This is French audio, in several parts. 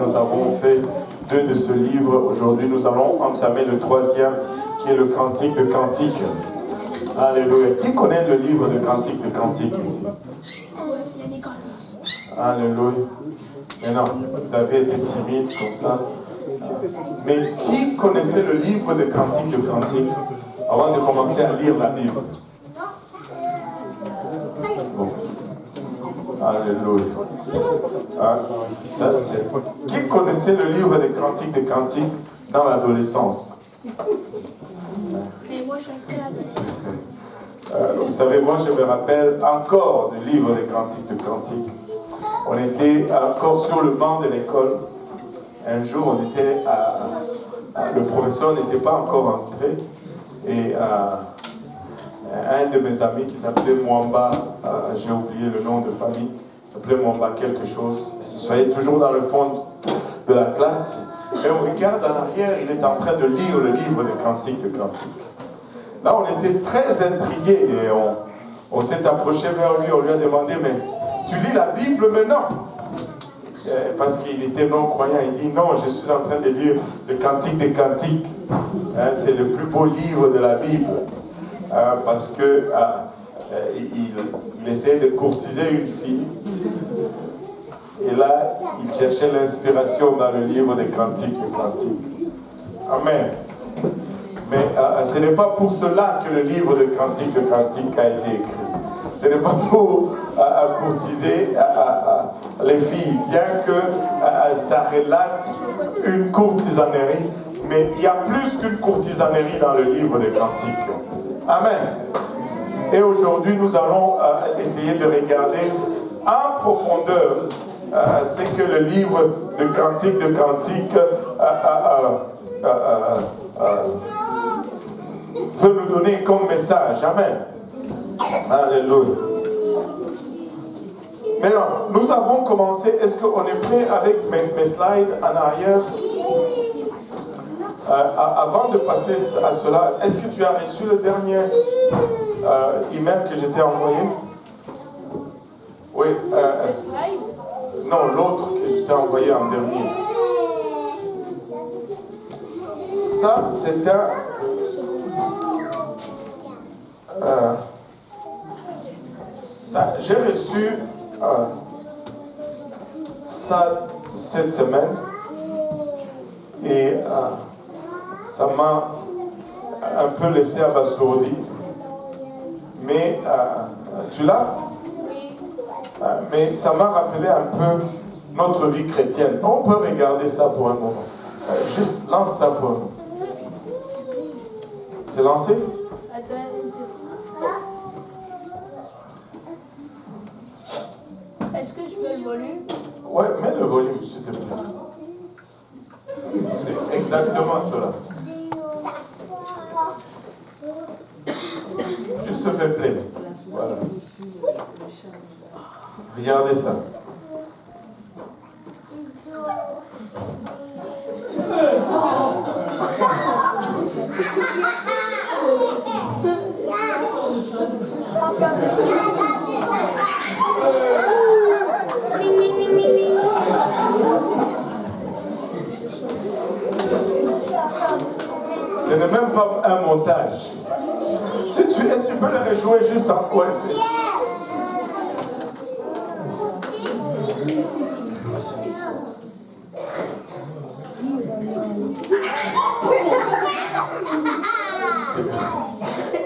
Nous avons fait 2 de ce livre. Aujourd'hui, nous allons entamer le 3e, qui est le Cantique de Cantiques. Alléluia. Qui connaît le livre de Cantique de Cantiques ici? Alléluia. Mais non, vous avez été timide comme ça. Mais qui connaissait le livre de Cantique de Cantiques avant de commencer à lire la Bible? Bon. Alléluia. Qui connaissait le livre des Cantiques de Cantiques dans l'adolescence? Mais moi, je suis adolescent. Vous savez, moi, je me rappelle encore du livre des Cantiques de Cantiques. On était encore sur le banc de l'école. Un jour, on était le professeur n'était pas encore entré. Et un de mes amis qui s'appelait Mwamba, j'ai oublié le nom de famille, s'appelait Mwamba quelque chose, il se soyait toujours dans le fond de la classe, et on regarde en arrière, il est en train de lire le livre de Cantiques de Cantiques. Là, on était très intrigués, et on s'est approché vers lui, on lui a demandé, mais tu lis la Bible maintenant? Parce qu'il était non-croyant, il dit, non, je suis en train de lire le Cantique des Cantiques. C'est le plus beau livre de la Bible. Parce que il essayait de courtiser une fille. Et là, il cherchait l'inspiration dans le livre des Cantiques des Cantiques. Amen. Mais ce n'est pas pour cela que le livre de Cantiques de Cantiques a été écrit. Ce n'est pas pour courtiser les filles, bien que ça relate une courtisanerie, mais il y a plus qu'une courtisanerie dans le livre des Cantiques. Amen. Et aujourd'hui, nous allons essayer de regarder en profondeur ce que le livre de Cantiques de Cantiques veut nous donner comme message. Amen. Alléluia. Maintenant, nous avons commencé. Est-ce qu'on est prêt avec mes slides en arrière? Avant de passer à cela, est-ce que tu as reçu le dernier email que je t'ai envoyé? Oui. Non, l'autre que je t'ai envoyé en dernier. Ça, c'est j'ai reçu ça cette semaine et ça m'a un peu laissé abasourdi. Mais tu l'as? Mais ça m'a rappelé un peu notre vie chrétienne. On peut regarder ça pour un moment. Juste lance ça pour nous. C'est lancé? Est-ce que je mets le volume? Ouais, mets le volume, s'il te plaît. C'est exactement cela. Juste fais play. Voilà. Regardez ça. Ce n'est même pas un montage. Si tu peux le rejouer juste en ouais,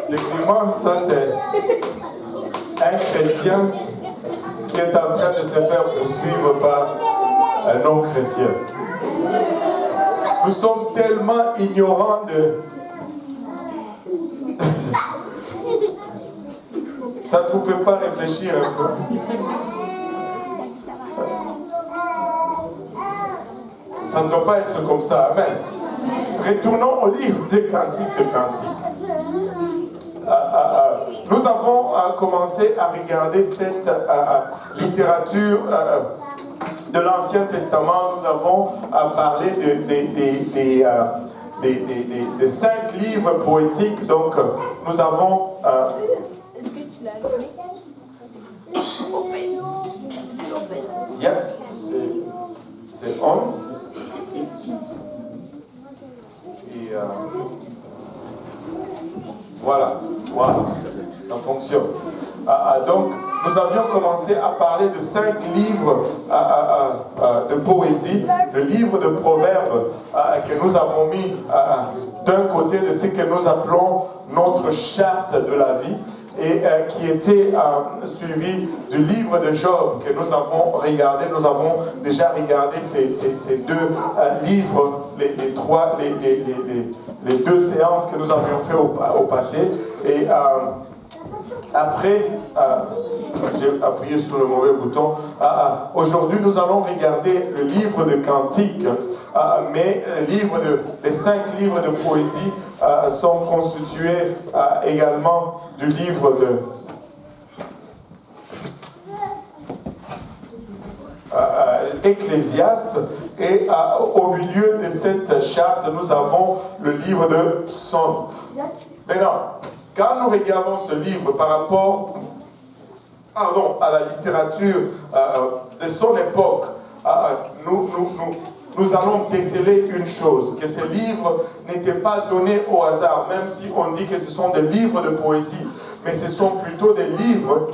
Techniquement, ça c'est un chrétien qui est en train de se faire poursuivre par un non-chrétien. Nous sommes tellement ignorants de... Ça ne vous fait pas réfléchir un peu? Ça ne doit pas être comme ça. Amen. Retournons au livre des Cantiques de Cantiques. Nous avons commencé à regarder cette littérature de l'Ancien Testament. Nous avons parlé des 5 livres poétiques. Donc, nous avons... Est-ce que tu l'as allumé? Yeah, c'est on. Donc, nous avions commencé à parler de 5 livres de poésie, le livre de Proverbes que nous avons mis d'un côté de ce que nous appelons notre charte de la vie, et qui était suivi du livre de Job que nous avons regardé. Nous avons déjà regardé ces deux livres, les deux séances que nous avions fait au passé. Et après, j'ai appuyé sur le mauvais bouton. Aujourd'hui, nous allons regarder le livre de Cantiques, mais les 5 livres de poésie sont constitués également du livre de Ecclésiaste, et au milieu de cette charte, nous avons le livre de Psaumes. Maintenant, quand nous regardons ce livre par rapport à la littérature de son époque, nous allons déceler une chose, que ces livres n'étaient pas donnés au hasard, même si on dit que ce sont des livres de poésie, mais ce sont plutôt des livres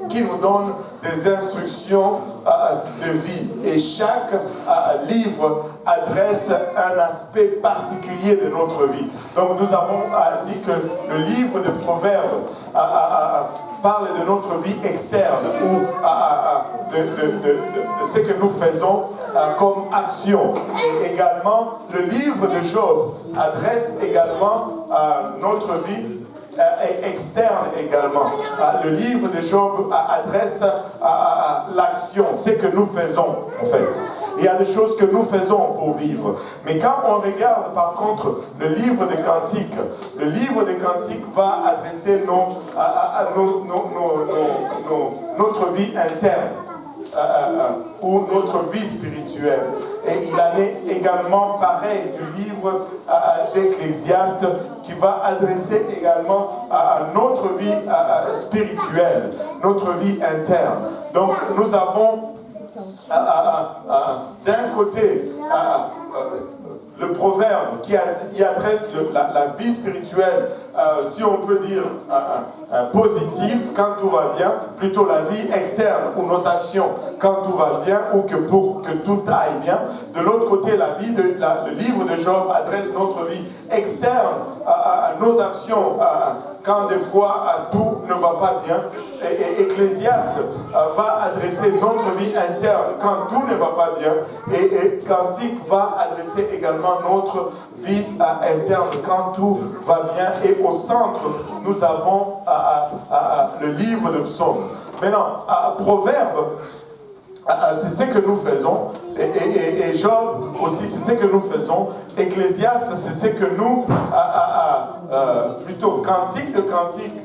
qui nous donnent des instructions de vie. Et chaque livre adresse un aspect particulier de notre vie. Donc nous avons dit que le livre de Proverbes parle de notre vie externe, ou de ce que nous faisons comme action. Et également, le livre de Job adresse également notre vie externe également. Le livre de Job adresse l'action, ce que nous faisons en fait. Il y a des choses que nous faisons pour vivre. Mais quand on regarde par contre le livre de Cantiques, le livre de Cantiques va adresser notre vie interne. Ou notre vie spirituelle. Et il en est également pareil du livre d'Ecclésiaste, qui va adresser également notre vie spirituelle, notre vie interne. Donc nous avons d'un côté le proverbe qui adresse la vie spirituelle, si on peut dire positive, quand tout va bien, plutôt la vie externe ou nos actions quand tout va bien, ou que pour que tout aille bien. De l'autre côté, le livre de Job adresse notre vie externe, nos actions quand des fois tout ne va pas bien. Et Ecclésiaste va adresser notre vie interne quand tout ne va pas bien. Et Cantique va adresser également notre vie interne quand tout va bien. Et au centre, nous avons le livre de Psaumes. Maintenant, Proverbe, c'est ce que nous faisons. Et Job aussi, c'est ce que nous faisons. Ecclésiaste, c'est ce que nous, plutôt Cantique de Cantique,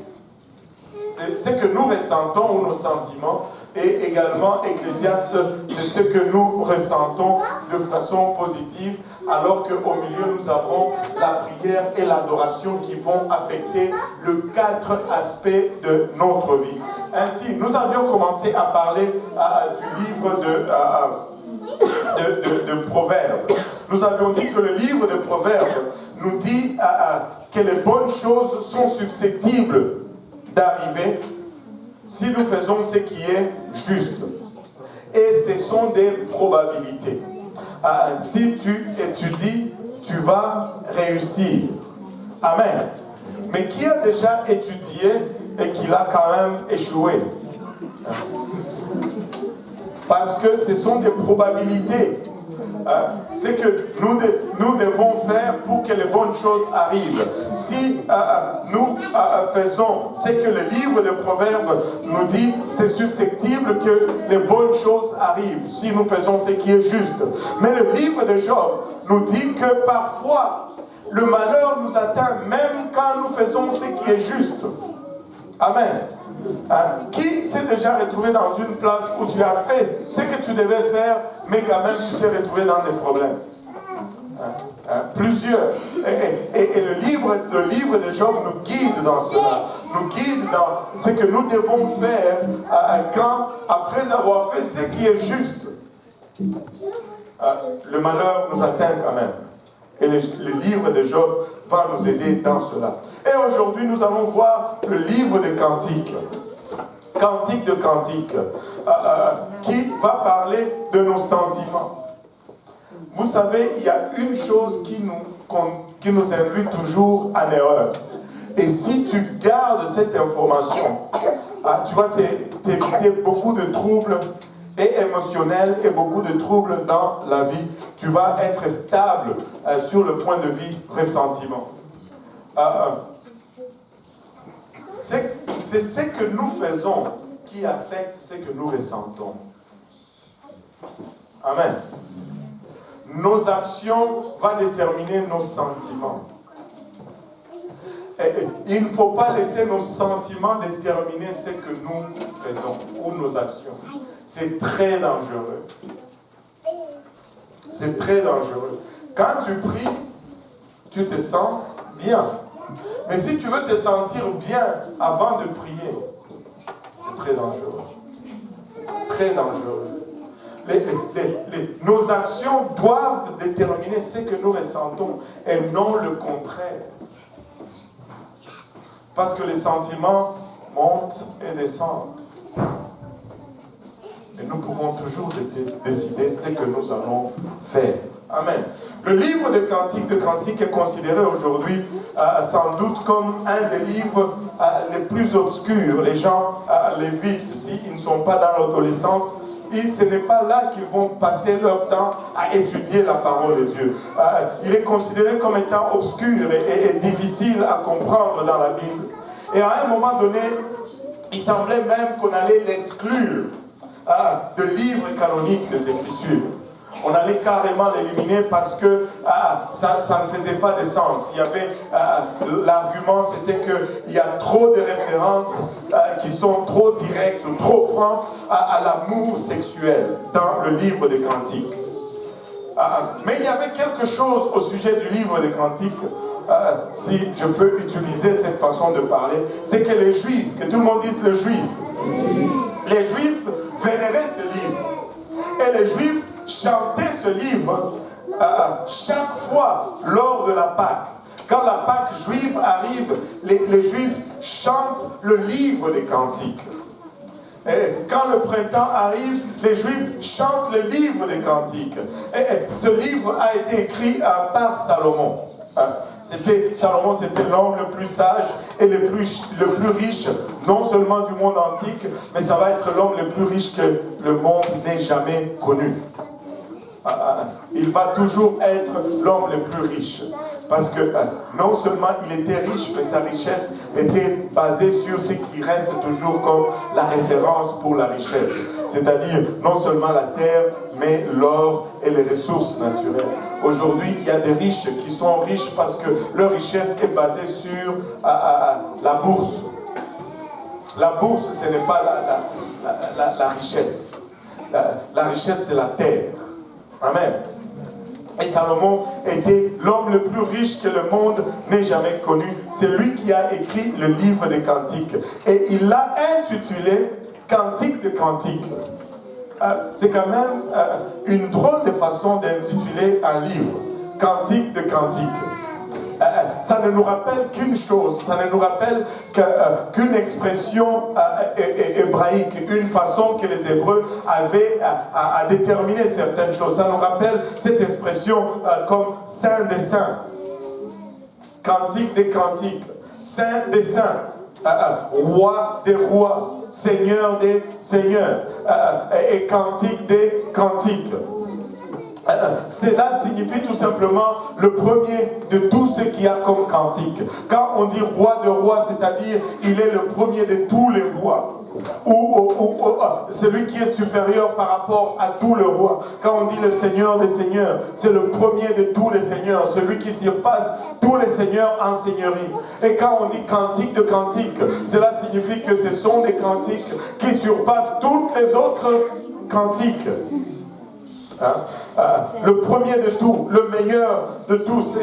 c'est ce que nous ressentons, ou nos sentiments. Et également, Ecclésiaste, c'est ce que nous ressentons de façon positive, alors qu'au milieu, nous avons la prière et l'adoration qui vont affecter les 4 aspects de notre vie. Ainsi, nous avions commencé à parler du livre de Proverbes. Nous avions dit que le livre de Proverbes nous dit que les bonnes choses sont susceptibles d'arriver si nous faisons ce qui est juste. Et ce sont des probabilités. Si tu étudies, tu vas réussir. Amen. Mais qui a déjà étudié et qui l'a quand même échoué? Parce que ce sont des probabilités. C'est que nous devons faire pour que les bonnes choses arrivent. Si nous faisons ce que le livre de Proverbes nous dit, c'est susceptible que les bonnes choses arrivent, si nous faisons ce qui est juste. Mais le livre de Job nous dit que parfois, le malheur nous atteint même quand nous faisons ce qui est juste. Amen. Qui s'est déjà retrouvé dans une place où tu as fait ce que tu devais faire, mais quand même tu t'es retrouvé dans des problèmes? Plusieurs. Et le livre de Job nous guide dans cela, nous guide dans ce que nous devons faire quand, après avoir fait ce qui est juste, le malheur nous atteint quand même. Et le livre de Job va nous aider dans cela. Et aujourd'hui, nous allons voir le livre des Cantiques. cantique de cantique, qui va parler de nos sentiments. Vous savez, il y a une chose qui nous induit toujours en erreur. Et si tu gardes cette information, tu vas t'éviter beaucoup de troubles et émotionnels et beaucoup de troubles dans la vie. Tu vas être stable sur le point de vue ressentiment. C'est ce que nous faisons qui affecte ce que nous ressentons. Amen. Nos actions vont déterminer nos sentiments. Et il ne faut pas laisser nos sentiments déterminer ce que nous faisons ou nos actions. C'est très dangereux. C'est très dangereux. Quand tu pries, tu te sens bien. Mais si tu veux te sentir bien avant de prier, c'est très dangereux. Très dangereux. Nos actions doivent déterminer ce que nous ressentons et non le contraire. Parce que les sentiments montent et descendent. Et nous pouvons toujours décider ce que nous allons faire. Amen. Le livre de Cantiques est considéré aujourd'hui sans doute comme un des livres les plus obscurs. Les gens l'évitent s'ils ne sont pas dans l'adolescence. Et ce n'est pas là qu'ils vont passer leur temps à étudier la parole de Dieu. Il est considéré comme étant obscur et difficile à comprendre dans la Bible. Et à un moment donné, il semblait même qu'on allait l'exclure de livres canoniques des Écritures. On allait carrément l'éliminer parce que ça ne faisait pas de sens. Il y avait l'argument, c'était qu'il y a trop de références qui sont trop directes ou trop francs à l'amour sexuel dans le livre des Cantiques. Mais il y avait quelque chose au sujet du livre des Cantiques, si je peux utiliser cette façon de parler, c'est que les Juifs, que tout le monde dise les Juifs vénéraient ce livre. Et les Juifs chantaient ce livre chaque fois lors de la Pâque. Quand la Pâque juive arrive, les Juifs chantent le livre des Cantiques. Et quand le printemps arrive, les Juifs chantent le livre des Cantiques. Et ce livre a été écrit par Salomon. Salomon, c'était l'homme le plus sage et le plus riche, non seulement du monde antique, mais ça va être l'homme le plus riche que le monde n'ait jamais connu. Il va toujours être l'homme le plus riche. Parce que non seulement il était riche, mais sa richesse était basée sur ce qui reste toujours comme la référence pour la richesse. C'est-à-dire non seulement la terre, mais l'or et les ressources naturelles. Aujourd'hui, il y a des riches qui sont riches parce que leur richesse est basée sur la bourse. La bourse, ce n'est pas la richesse. La richesse, c'est la terre. Amen. Et Salomon était l'homme le plus riche que le monde n'ait jamais connu. C'est lui qui a écrit le livre des Cantiques. Et il l'a intitulé Cantique de Cantiques. C'est quand même une drôle de façon d'intituler un livre. Cantique de Cantiques. Ça ne nous rappelle qu'une chose, ça ne nous rappelle qu'une expression hébraïque, une façon que les Hébreux avaient à déterminer certaines choses. Ça nous rappelle cette expression comme Saint des Saints, Cantique des Cantiques, Saint des Saints, Roi des Rois, Seigneur des Seigneurs, et Cantique des Cantiques. Cela signifie tout simplement le premier de tout ce qu'il y a comme cantique. Quand on dit roi de rois, c'est-à-dire il est le premier de tous les rois. Ou celui qui est supérieur par rapport à tous les rois. Quand on dit le Seigneur des seigneurs, c'est le premier de tous les seigneurs, celui qui surpasse tous les seigneurs en seigneurie. Et quand on dit cantique de cantique, cela signifie que ce sont des cantiques qui surpassent toutes les autres cantiques. Le premier de tout, le meilleur de tous,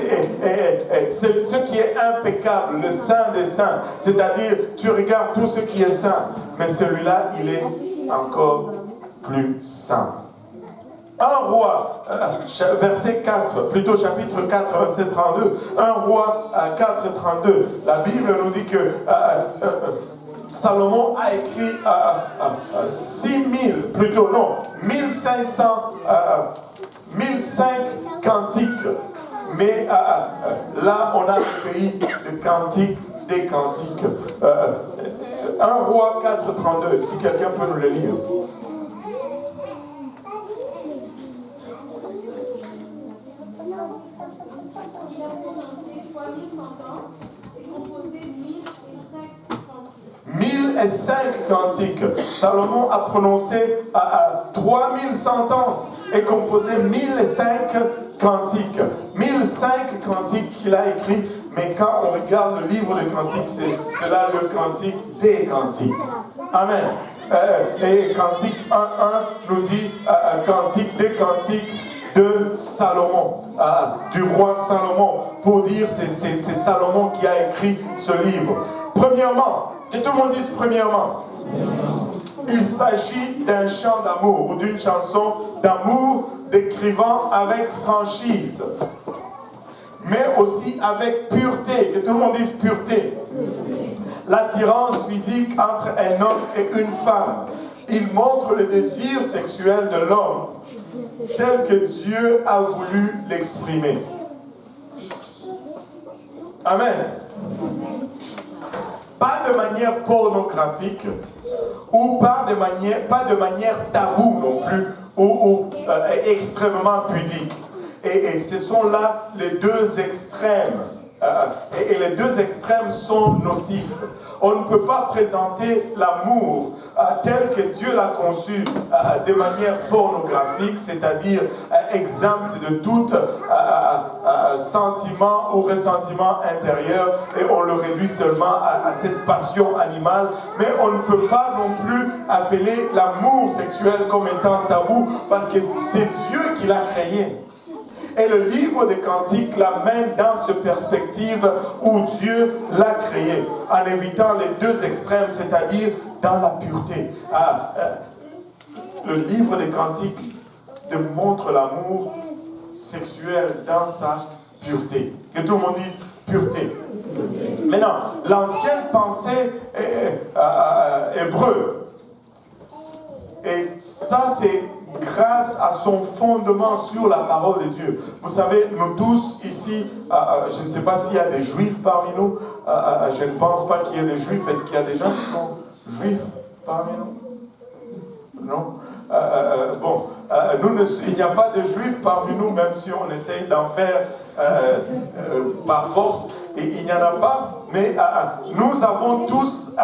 c'est ce qui est impeccable, le saint des saints. C'est-à-dire, tu regardes tout ce qui est saint, mais celui-là, il est encore plus saint. Un roi, verset 4, plutôt chapitre 4, verset 32. Un roi, 4, 32. La Bible nous dit que Salomon a écrit 1005 cantiques. Mais là, on a recueilli le cantique des cantiques. 1 Roi 4,32, si quelqu'un peut nous le lire. Et 5 cantiques. Salomon a prononcé 3000 sentences et composé 1005 cantiques. 1005 cantiques qu'il a écrits, mais quand on regarde le livre des cantiques, c'est là le cantique des cantiques. Amen. Et cantique 1.1 nous dit cantique des cantiques de Salomon, du roi Salomon, pour dire c'est Salomon qui a écrit ce livre. Premièrement, que tout le monde dise premièrement, il s'agit d'un chant d'amour ou d'une chanson d'amour décrivant avec franchise, mais aussi avec pureté, que tout le monde dise pureté, l'attirance physique entre un homme et une femme. Il montre le désir sexuel de l'homme tel que Dieu a voulu l'exprimer. Amen. Pas de manière pornographique ou pas de manière taboue non plus ou extrêmement pudique. Et ce sont là les deux extrêmes. Et les deux extrêmes sont nocifs. On ne peut pas présenter l'amour tel que Dieu l'a conçu de manière pornographique, c'est-à-dire exempte de tout sentiment ou ressentiment intérieur, et on le réduit seulement à cette passion animale. Mais on ne peut pas non plus appeler l'amour sexuel comme étant tabou, parce que c'est Dieu qui l'a créé. Et le livre des Cantiques l'amène dans cette perspective où Dieu l'a créé, en évitant les deux extrêmes, c'est-à-dire dans la pureté. Le livre des Cantiques démontre l'amour sexuel dans sa pureté. Que tout le monde dise pureté. Maintenant, l'ancienne pensée hébreu, et ça c'est grâce à son fondement sur la parole de Dieu. Vous savez, nous tous ici, je ne sais pas s'il y a des juifs parmi nous, je ne pense pas qu'il y ait des juifs. Est-ce qu'il y a des gens qui sont juifs parmi nous? Non. Il n'y a pas de juifs parmi nous, même si on essaye d'en faire par force, et il n'y en a pas, mais nous avons tous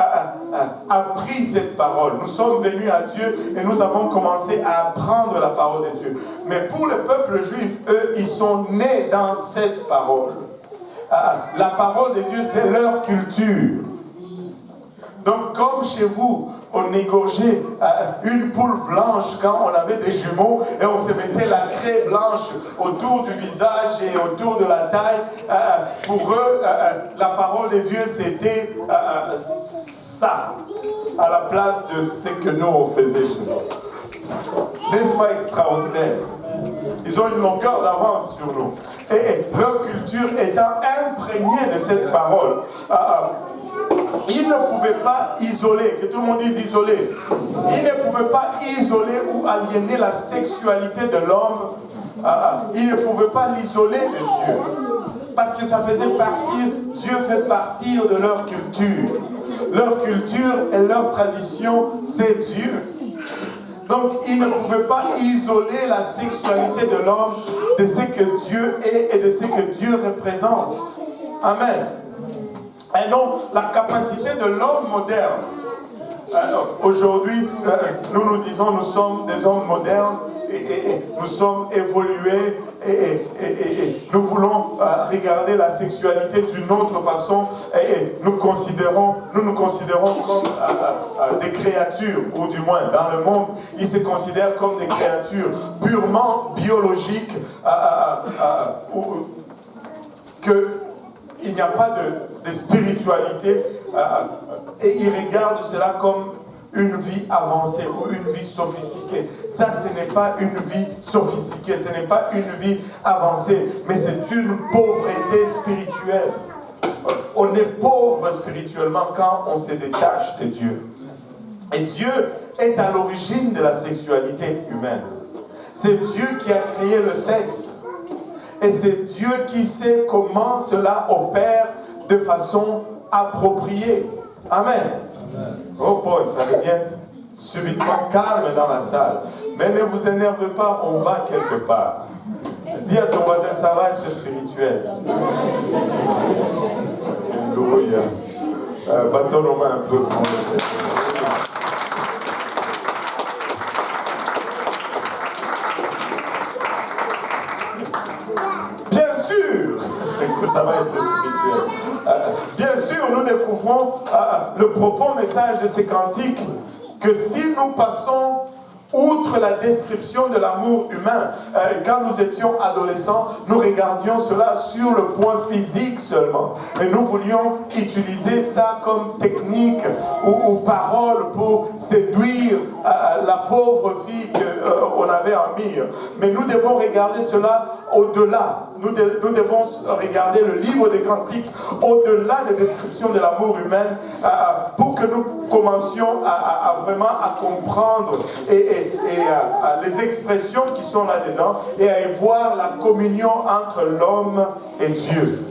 appris cette parole. Nous sommes venus à Dieu et nous avons commencé à apprendre la parole de Dieu. Mais pour le peuple juif, eux, ils sont nés dans cette parole. La parole de Dieu, c'est leur culture. Donc, comme chez vous, on égorgeait une poule blanche quand on avait des jumeaux et on se mettait la craie blanche autour du visage et autour de la taille. Pour eux, la parole de Dieu, c'était ça, à la place de ce que nous, on faisait chez nous. N'est-ce pas extraordinaire? Ils ont une longueur d'avance sur nous. Et leur culture étant imprégnée de cette parole, ils ne pouvaient pas isoler, que tout le monde dise isoler. Ils ne pouvaient pas isoler ou aliéner la sexualité de l'homme. Ils ne pouvaient pas l'isoler de Dieu. Parce que ça faisait partie, Dieu fait partir de leur culture. Leur culture et leur tradition, c'est Dieu. Donc, ils ne pouvaient pas isoler la sexualité de l'homme de ce que Dieu est et de ce que Dieu représente. Amen. Et donc, la capacité de l'homme moderne. Aujourd'hui, nous disons, nous sommes des hommes modernes et nous sommes évolués et nous voulons regarder la sexualité d'une autre façon et nous nous considérons comme des créatures, ou du moins dans le monde, ils se considèrent comme des créatures purement biologiques, qu'il n'y a pas de spiritualité, et ils regardent cela comme une vie avancée ou une vie sophistiquée. Ça, ce n'est pas une vie sophistiquée, ce n'est pas une vie avancée, mais c'est une pauvreté spirituelle. on est pauvre spirituellement quand on se détache de Dieu. Et Dieu est à l'origine de la sexualité humaine. C'est Dieu qui a créé le sexe. Et c'est Dieu qui sait comment cela opère de façon appropriée. Amen. Oh boy, ça devient subitement calme dans la salle. Mais ne vous énervez pas, on va quelque part. Dis à ton voisin, ça va être spirituel. Alléluia. Bâton nos mains un peu pour le Seigneur. Bien sûr que ça va être spirituel. Bien sûr, nous découvrons le profond message de ces cantiques que si nous passons outre la description de l'amour humain, quand nous étions adolescents, nous regardions cela sur le point physique seulement. Et nous voulions utiliser ça comme technique ou parole pour séduire la pauvre fille qu'on avait en mire. Mais nous devons regarder cela au-delà. Nous devons regarder le livre des Cantiques au-delà des descriptions de l'amour humain pour que nous commencions à vraiment à comprendre les expressions qui sont là-dedans et à y voir la communion entre l'homme et Dieu.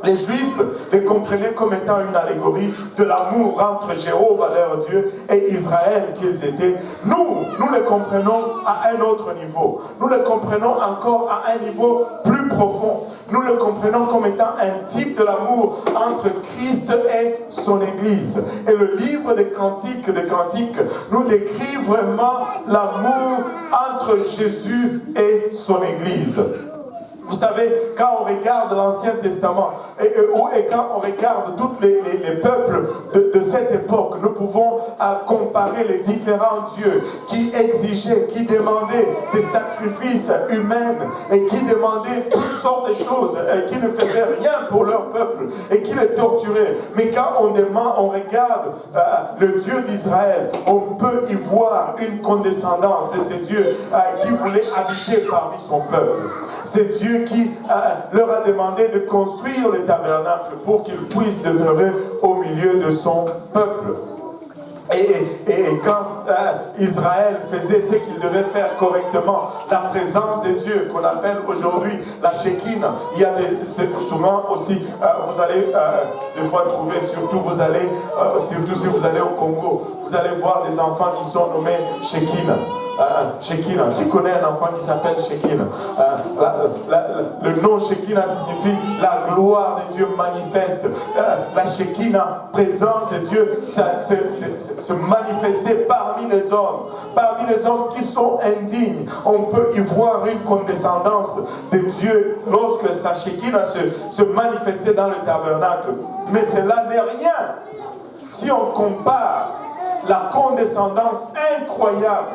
Les Juifs les comprenaient comme étant une allégorie de l'amour entre Jéhovah, leur Dieu, et Israël qu'ils étaient. Nous les comprenons à un autre niveau. Nous les comprenons encore à un niveau plus profond. Nous le comprenons comme étant un type de l'amour entre Christ et son Église. Et le livre des Cantiques nous décrit vraiment l'amour entre Jésus et son Église. Vous savez, quand on regarde l'Ancien Testament et quand on regarde tous les peuples de cette époque, nous pouvons comparer les différents dieux qui exigeaient, qui demandaient des sacrifices humains et qui demandaient toutes sortes de choses et qui ne faisaient rien pour leur peuple et qui les torturaient. Mais quand on regarde le Dieu d'Israël, on peut y voir une condescendance de ces dieux qui voulaient habiter parmi son peuple. C'est Dieu qui leur a demandé de construire le tabernacle pour qu'ils puissent demeurer au milieu de son peuple. Et quand Israël faisait ce qu'il devait faire correctement, la présence de Dieu, qu'on appelle aujourd'hui la Shekinah, il y a souvent aussi, vous allez des fois trouver, surtout si vous allez au Congo, vous allez voir des enfants qui sont nommés Shekinah. Shekinah, qui connaît un enfant qui s'appelle Shekinah? Le nom Shekinah signifie la gloire de Dieu manifeste. La Shekinah, présence de Dieu, se manifester parmi les hommes qui sont indignes. On peut y voir une condescendance de Dieu lorsque sa Shekinah se manifestait dans le tabernacle. Mais cela n'est rien si on compare la condescendance incroyable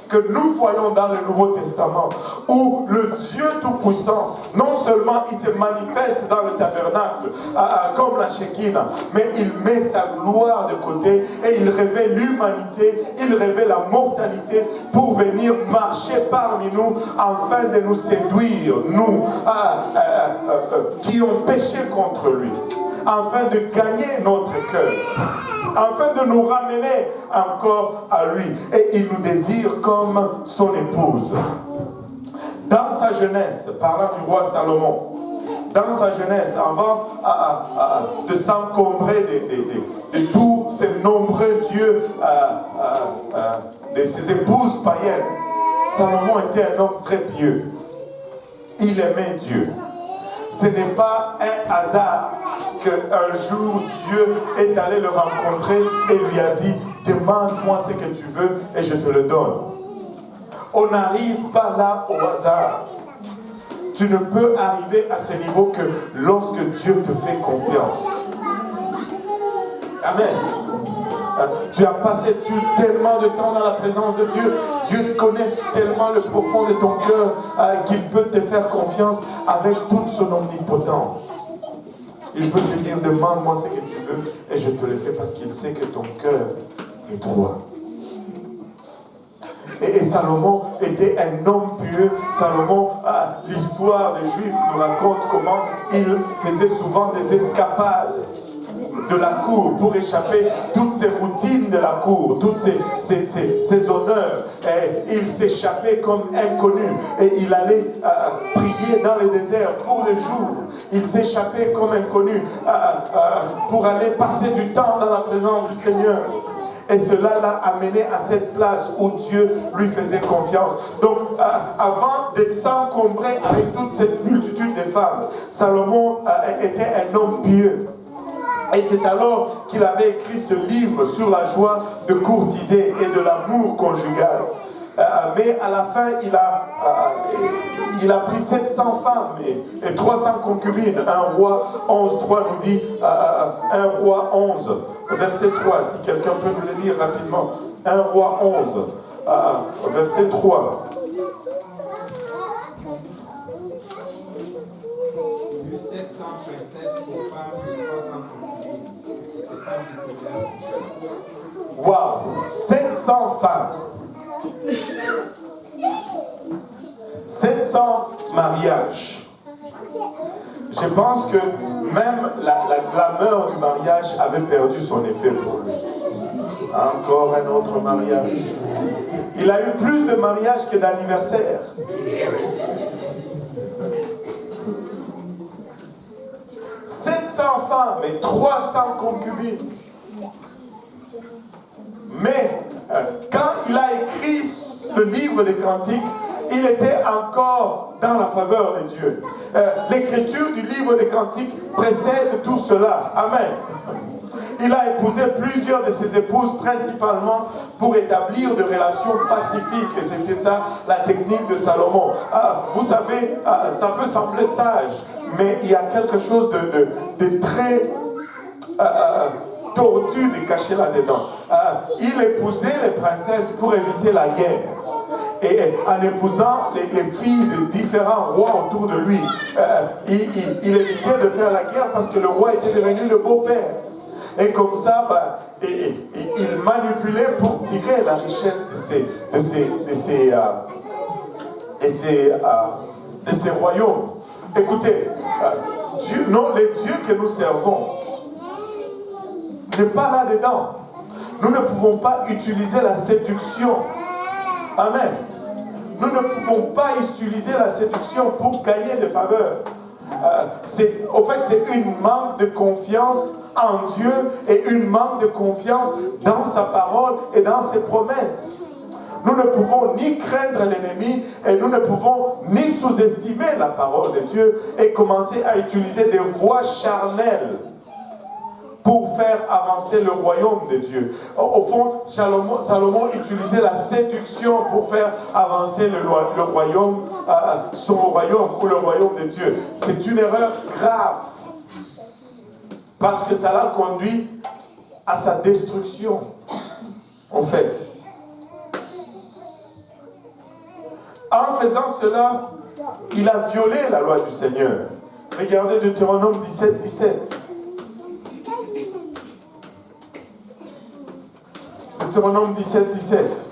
que nous voyons dans le Nouveau Testament, où le Dieu Tout-Puissant, non seulement il se manifeste dans le tabernacle comme la Shekinah, mais il met sa gloire de côté et il révèle l'humanité, il révèle la mortalité pour venir marcher parmi nous afin de nous séduire, nous qui ont péché contre lui, afin de gagner notre cœur, afin de nous ramener encore à lui. Et il nous désire comme son épouse. Dans sa jeunesse, parlant du roi Salomon, dans sa jeunesse, avant de s'encombrer de tous ces nombreux dieux, de ses épouses païennes, Salomon était un homme très pieux. Il aimait Dieu. Ce n'est pas un hasard qu'un jour Dieu est allé le rencontrer et lui a dit: demande-moi ce que tu veux et je te le donne. On n'arrive pas là au hasard. Tu ne peux arriver à ce niveau que lorsque Dieu te fait confiance. Amen. Tu as passé tellement de temps dans la présence de Dieu. Dieu connaît tellement le profond de ton cœur qu'il peut te faire confiance avec toute son omnipotence. Il peut te dire: demande-moi ce que tu veux et je te le fais, parce qu'il sait que ton cœur est droit. Et Salomon était un homme pieux. Salomon, l'histoire des Juifs nous raconte comment il faisait souvent des escapades de la cour pour échapper toutes ces routines de la cour, toutes ces honneurs. Et il s'échappait comme inconnu et il allait prier dans les déserts pour des jours. Il s'échappait comme inconnu pour aller passer du temps dans la présence du Seigneur. Et cela l'a amené à cette place où Dieu lui faisait confiance. Donc, avant d'être s'encombrer avec toute cette multitude de femmes, Salomon était un homme pieux. Et c'est alors qu'il avait écrit ce livre sur la joie de courtiser et de l'amour conjugal. Mais à la fin, il a pris 700 femmes et 300 concubines. 1 Roi 11.3 nous dit, 1 Roi 11, verset 3, si quelqu'un peut nous le lire rapidement. 1 Roi 11, verset 3. Waouh, 700 femmes, 700 mariages. Je pense que même la clameur du mariage avait perdu son effet pour lui. Encore un autre mariage. Il a eu plus de mariages que d'anniversaires. « 700 femmes et 300 concubines. » Mais quand il a écrit le livre des Cantiques, il était encore dans la faveur de Dieu. L'écriture du livre des Cantiques précède tout cela. Amen. Il a épousé plusieurs de ses épouses, principalement pour établir des relations pacifiques. Et c'était ça la technique de Salomon. Vous savez, ça peut sembler sage, mais il y a quelque chose de très tordu de caché là-dedans. Il épousait les princesses pour éviter la guerre. Et en épousant les filles de différents rois autour de lui, il évitait de faire la guerre parce que le roi était devenu le beau-père. Et comme ça, il manipulait pour tirer la richesse de ces royaumes. Écoutez, les dieux que nous servons n'est pas là-dedans. Nous ne pouvons pas utiliser la séduction. Amen. Nous ne pouvons pas utiliser la séduction pour gagner des faveurs. C'est une manque de confiance en Dieu et une manque de confiance dans sa parole et dans ses promesses. Nous ne pouvons ni craindre l'ennemi et nous ne pouvons ni sous-estimer la parole de Dieu et commencer à utiliser des voies charnelles pour faire avancer le royaume de Dieu. Au fond, Salomon utilisait la séduction pour faire avancer le royaume, son royaume ou le royaume de Dieu. C'est une erreur grave parce que ça l'a conduit à sa destruction, en fait. En faisant cela, il a violé la loi du Seigneur. Regardez Deutéronome 17, 17. Deutéronome 17, 17.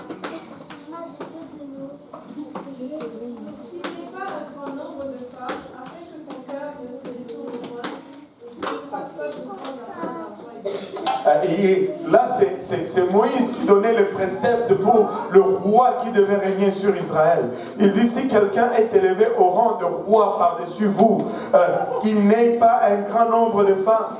Et là, c'est Moïse qui donnait le précepte pour le roi qui devait régner sur Israël. Il dit, si quelqu'un est élevé au rang de roi par-dessus vous, qu'il n'ait pas un grand nombre de femmes,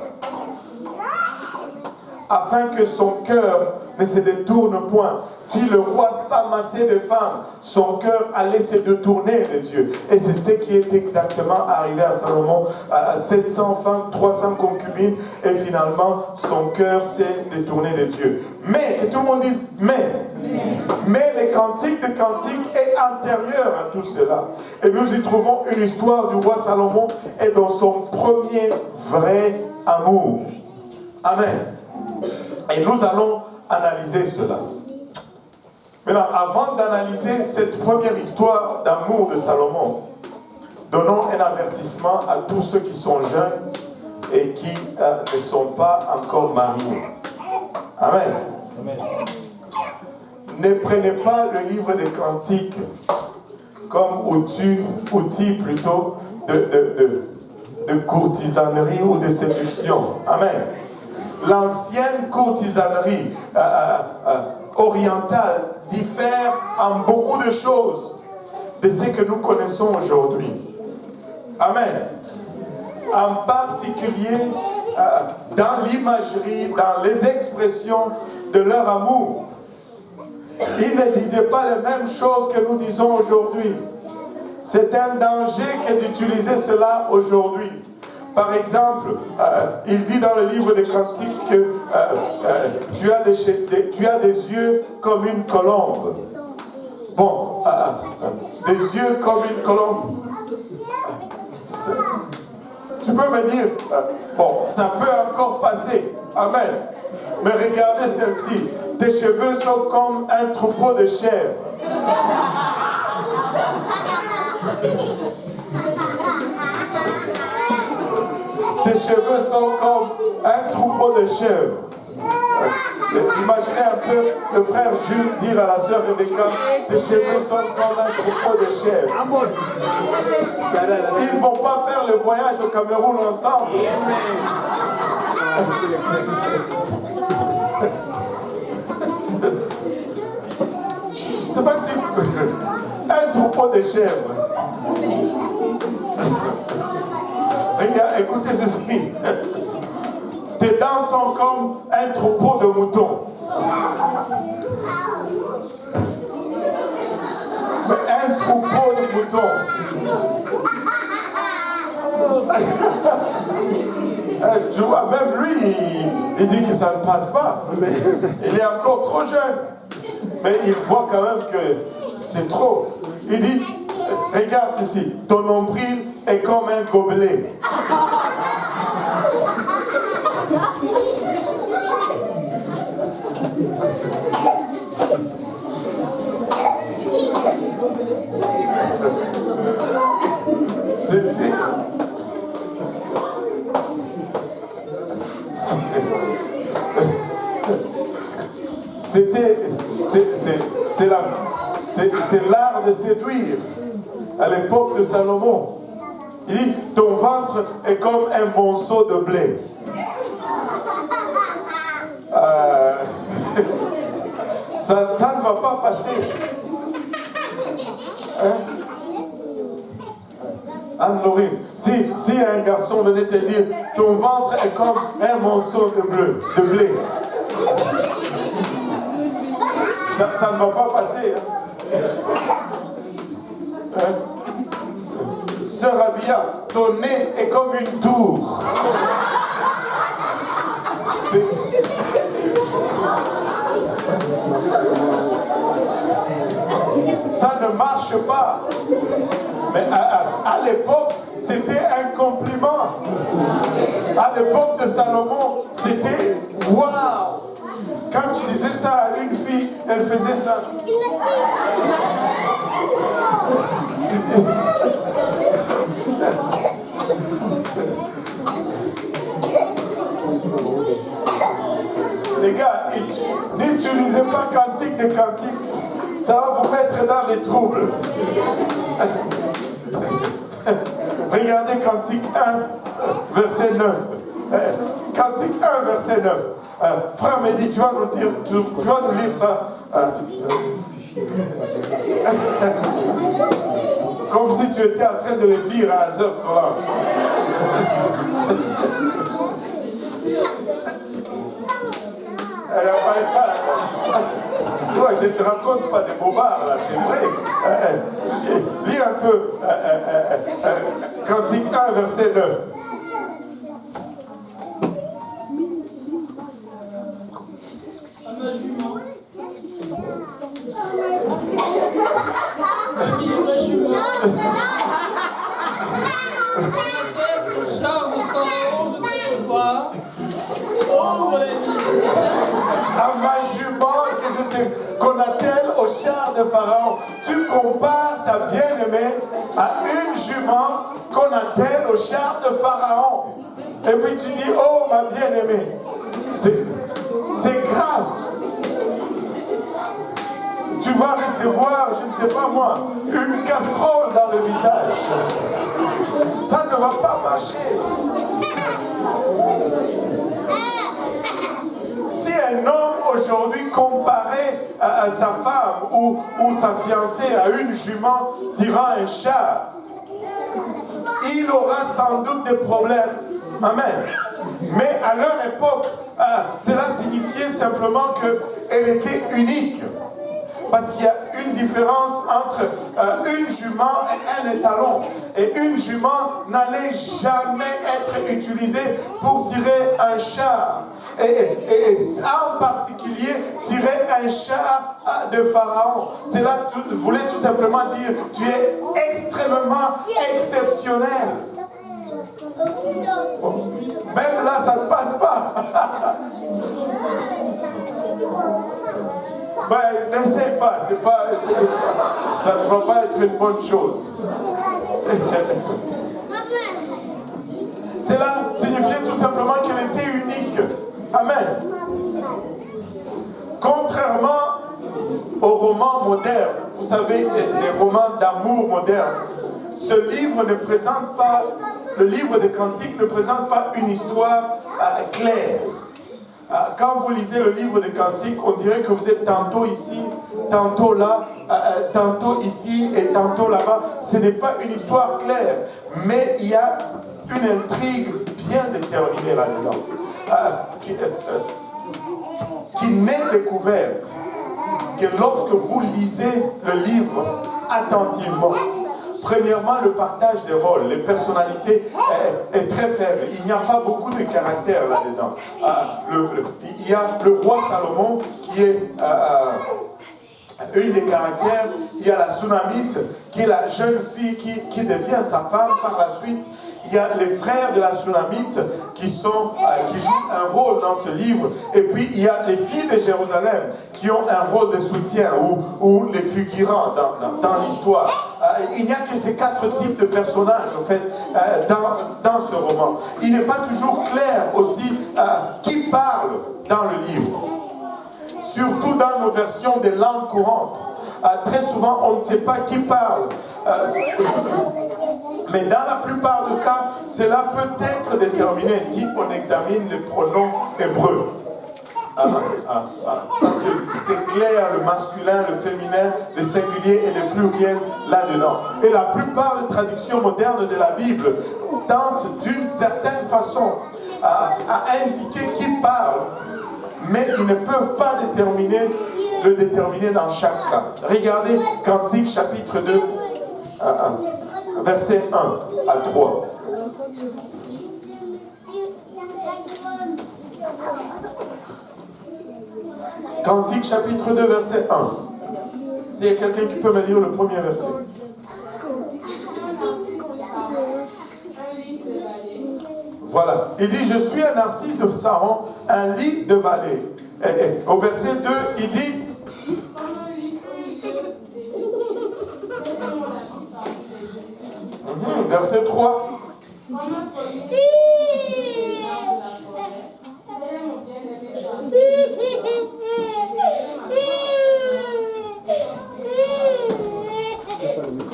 afin que son cœur ne se détourne point. Si le roi s'amassait de femmes, son cœur allait se détourner de Dieu. Et c'est ce qui est exactement arrivé à Salomon. 700 femmes, 300 concubines, et finalement, son cœur s'est détourné de Dieu. Mais, que tout le monde dise, mais le cantique de cantique est antérieur à tout cela. Et nous y trouvons une histoire du roi Salomon et dans son premier vrai amour. Amen. Et nous allons analyser cela. Maintenant, avant d'analyser cette première histoire d'amour de Salomon, donnons un avertissement à tous ceux qui sont jeunes et qui ne sont pas encore mariés. Amen. Amen. ne prenez pas le livre des Cantiques comme outil plutôt de courtisanerie ou de séduction. Amen. L'ancienne courtisanerie orientale diffère en beaucoup de choses de ce que nous connaissons aujourd'hui. Amen. En particulier dans l'imagerie, dans les expressions de leur amour. Ils ne disaient pas les mêmes choses que nous disons aujourd'hui. C'est un danger que d'utiliser cela aujourd'hui. Par exemple, il dit dans le livre des Cantiques que tu as des yeux comme une colombe. Bon, des yeux comme une colombe. Tu peux me dire, bon, ça peut encore passer. Amen. Mais regardez celle-ci. Tes cheveux sont comme un troupeau de chèvres. Tes cheveux sont comme un troupeau de chèvres. Imaginez un peu le frère Jules dire à la sœur Rebecca, tes cheveux sont comme un troupeau de chèvres. Ils ne vont pas faire le voyage au Cameroun ensemble. C'est pas si... Un troupeau de chèvres. Regarde, écoutez ceci. Tes dents sont comme un troupeau de moutons. Mais un troupeau de moutons. Tu vois, même lui, il dit que ça ne passe pas. Il est encore trop jeune. Mais il voit quand même que c'est trop. Il dit, regarde ceci, ton nombril est comme un gobelet. C'est l'art de séduire à l'époque de Salomon. Il dit, ton ventre est comme un monceau de blé. Ça ne va pas passer. Hein? Anne-Laurine, si un garçon venait te dire, ton ventre est comme un monceau de blé. Ça ne va pas passer. Hein? Sœur Avia, ton nez est comme une tour. Ça ne marche pas. Mais à l'époque, c'était un compliment. À l'époque de Salomon, c'était waouh. Quand tu disais ça à une fille, elle faisait ça. Les gars, n'utilisez pas cantique de cantique. Ça va vous mettre dans les troubles. Regardez Cantique 1, verset 9. Cantique 1, verset 9. Frère Mehdi, tu vas nous lire ça. Comme si tu étais en train de le dire à Sœur Solange. Elle n'a pas. Toi, je ne te raconte pas des bobards, là, c'est vrai. Lis un peu Cantique 1, verset 9. À ma jument qu'on attelle au char de Pharaon. Tu compares ta bien-aimée à une jument qu'on attelle au char de Pharaon. Et puis tu dis, oh ma bien-aimée. C'est grave. tu vas recevoir, je ne sais pas moi, une casserole dans le visage. Ça ne va pas marcher. Si un homme aujourd'hui comparé à sa femme ou sa fiancée à une jument tirant un char, il aura sans doute des problèmes. Amen. Mais à leur époque, cela signifiait simplement qu'elle était unique. Parce qu'il y a une différence entre une jument et un étalon. Et une jument n'allait jamais être utilisée pour tirer un char. Et en particulier, tirer un char de Pharaon. Cela voulait tout simplement dire, tu es extrêmement exceptionnel. Même là, ça ne passe pas. N'essaye pas, ça ne va pas être une bonne chose. Cela signifiait tout simplement qu'elle était unique. Amen. Contrairement aux romans modernes, vous savez, les romans d'amour modernes, ce livre ne présente pas, le livre des Cantiques ne présente pas une histoire claire. Quand vous lisez le livre des Cantiques, on dirait que vous êtes tantôt ici, tantôt là, tantôt ici et tantôt là-bas. Ce n'est pas une histoire claire, mais il y a une intrigue bien déterminée là-dedans, qui n'est découverte que lorsque vous lisez le livre attentivement. Premièrement, le partage des rôles, les personnalités est très faible. Il n'y a pas beaucoup de caractères là-dedans. Il y a le roi Salomon qui est une des caractères. Il y a la Sunamite qui est la jeune fille qui devient sa femme par la suite. Il y a les frères de la Sunamite qui jouent un rôle dans ce livre. Et puis il y a les filles de Jérusalem qui ont un rôle de soutien ou les figurants dans l'histoire. Il n'y a que ces 4 types de personnages en fait dans ce roman. Il n'est pas toujours clair aussi qui parle dans le livre. Surtout dans nos versions des langues courantes. Très souvent, on ne sait pas qui parle. Mais dans la plupart des cas, cela peut être déterminé si on examine les pronoms hébreux. Parce que c'est clair, le masculin, le féminin, le singulier et le pluriel là-dedans. Et la plupart des traductions modernes de la Bible tentent d'une certaine façon à indiquer qui parle, mais ils ne peuvent pas le déterminer dans chaque cas. Regardez Cantique chapitre 2, verset 1 à 3. Cantique chapitre 2, verset 1. S'il y a quelqu'un qui peut me lire le premier verset. Voilà. Il dit, je suis un narcisse de Saron, un lit de vallée. Au verset 2, il dit, verset 3.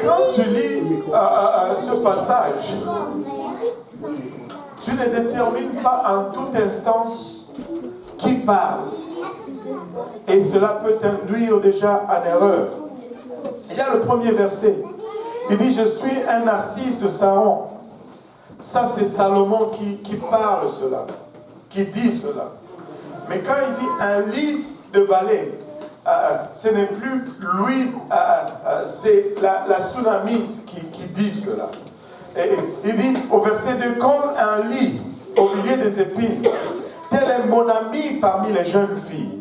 Quand tu lis ce passage, tu ne détermines pas en tout instant qui parle. Et cela peut t'induire déjà en erreur. Il y a le premier verset. Il dit, je suis un narcisse de Saron. Ça, c'est Salomon qui parle cela, qui dit cela. Mais quand il dit un lit de vallée, ce n'est plus lui, c'est la Sunamite qui dit cela. Et il dit au verset 2, comme un lit au milieu des épines, tel est mon ami parmi les jeunes filles.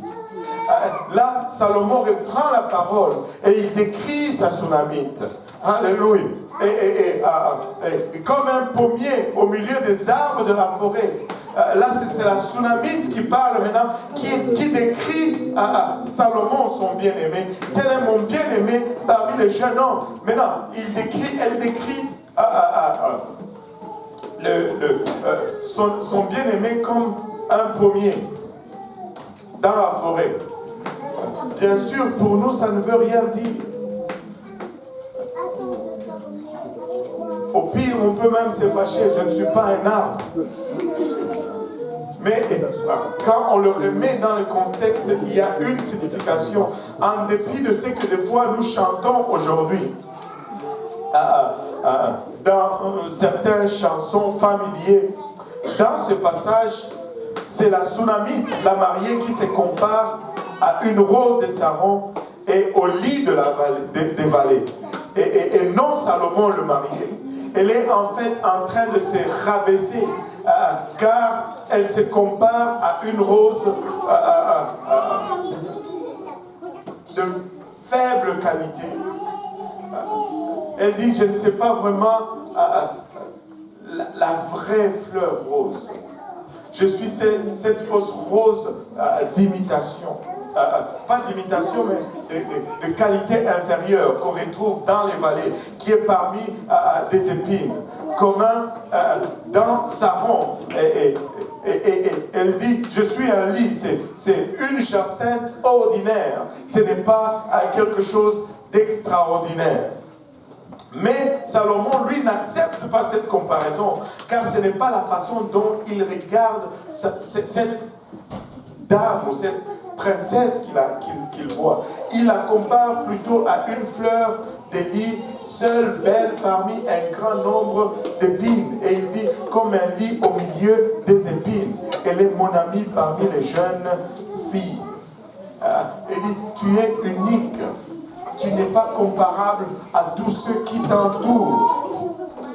Là, Salomon reprend la parole et il décrit sa Sunamite. Alléluia. Et comme un pommier au milieu des arbres de la forêt. Là, c'est la Sunamite qui parle maintenant, qui décrit Salomon, son bien-aimé. Tel est mon bien-aimé parmi les jeunes hommes. Maintenant, elle décrit son bien-aimé comme un pommier dans la forêt. bien sûr, pour nous, ça ne veut rien dire. Au pire, on peut même se fâcher. Je ne suis pas un arbre. Mais quand on le remet dans le contexte, il y a une signification. En dépit de ce que des fois nous chantons aujourd'hui, dans certaines chansons familières, dans ce passage, c'est la Sunamite, la mariée, qui se compare à une rose de Saron et au lit de la vallée, des vallées. Et non Salomon le marié. Elle est en fait en train de se rabaisser, car elle se compare à une rose de faible qualité. Elle dit, je ne sais pas vraiment la vraie fleur rose. Je suis cette fausse rose d'imitation. Pas d'imitation, mais de qualité inférieure qu'on retrouve dans les vallées, qui est parmi des épines, commun dans Saron. Et elle dit, je suis un lit, c'est une jacinthe ordinaire, ce n'est pas quelque chose d'extraordinaire. Mais Salomon, lui, n'accepte pas cette comparaison, car ce n'est pas la façon dont il regarde cette dame ou cette princesse qu'il voit. Il la compare plutôt à une fleur de lit, seule belle parmi un grand nombre d'épines. Et il dit, comme un lit au milieu des épines. Elle est mon amie parmi les jeunes filles. Il dit, tu es unique. Tu n'es pas comparable à tous ceux qui t'entourent.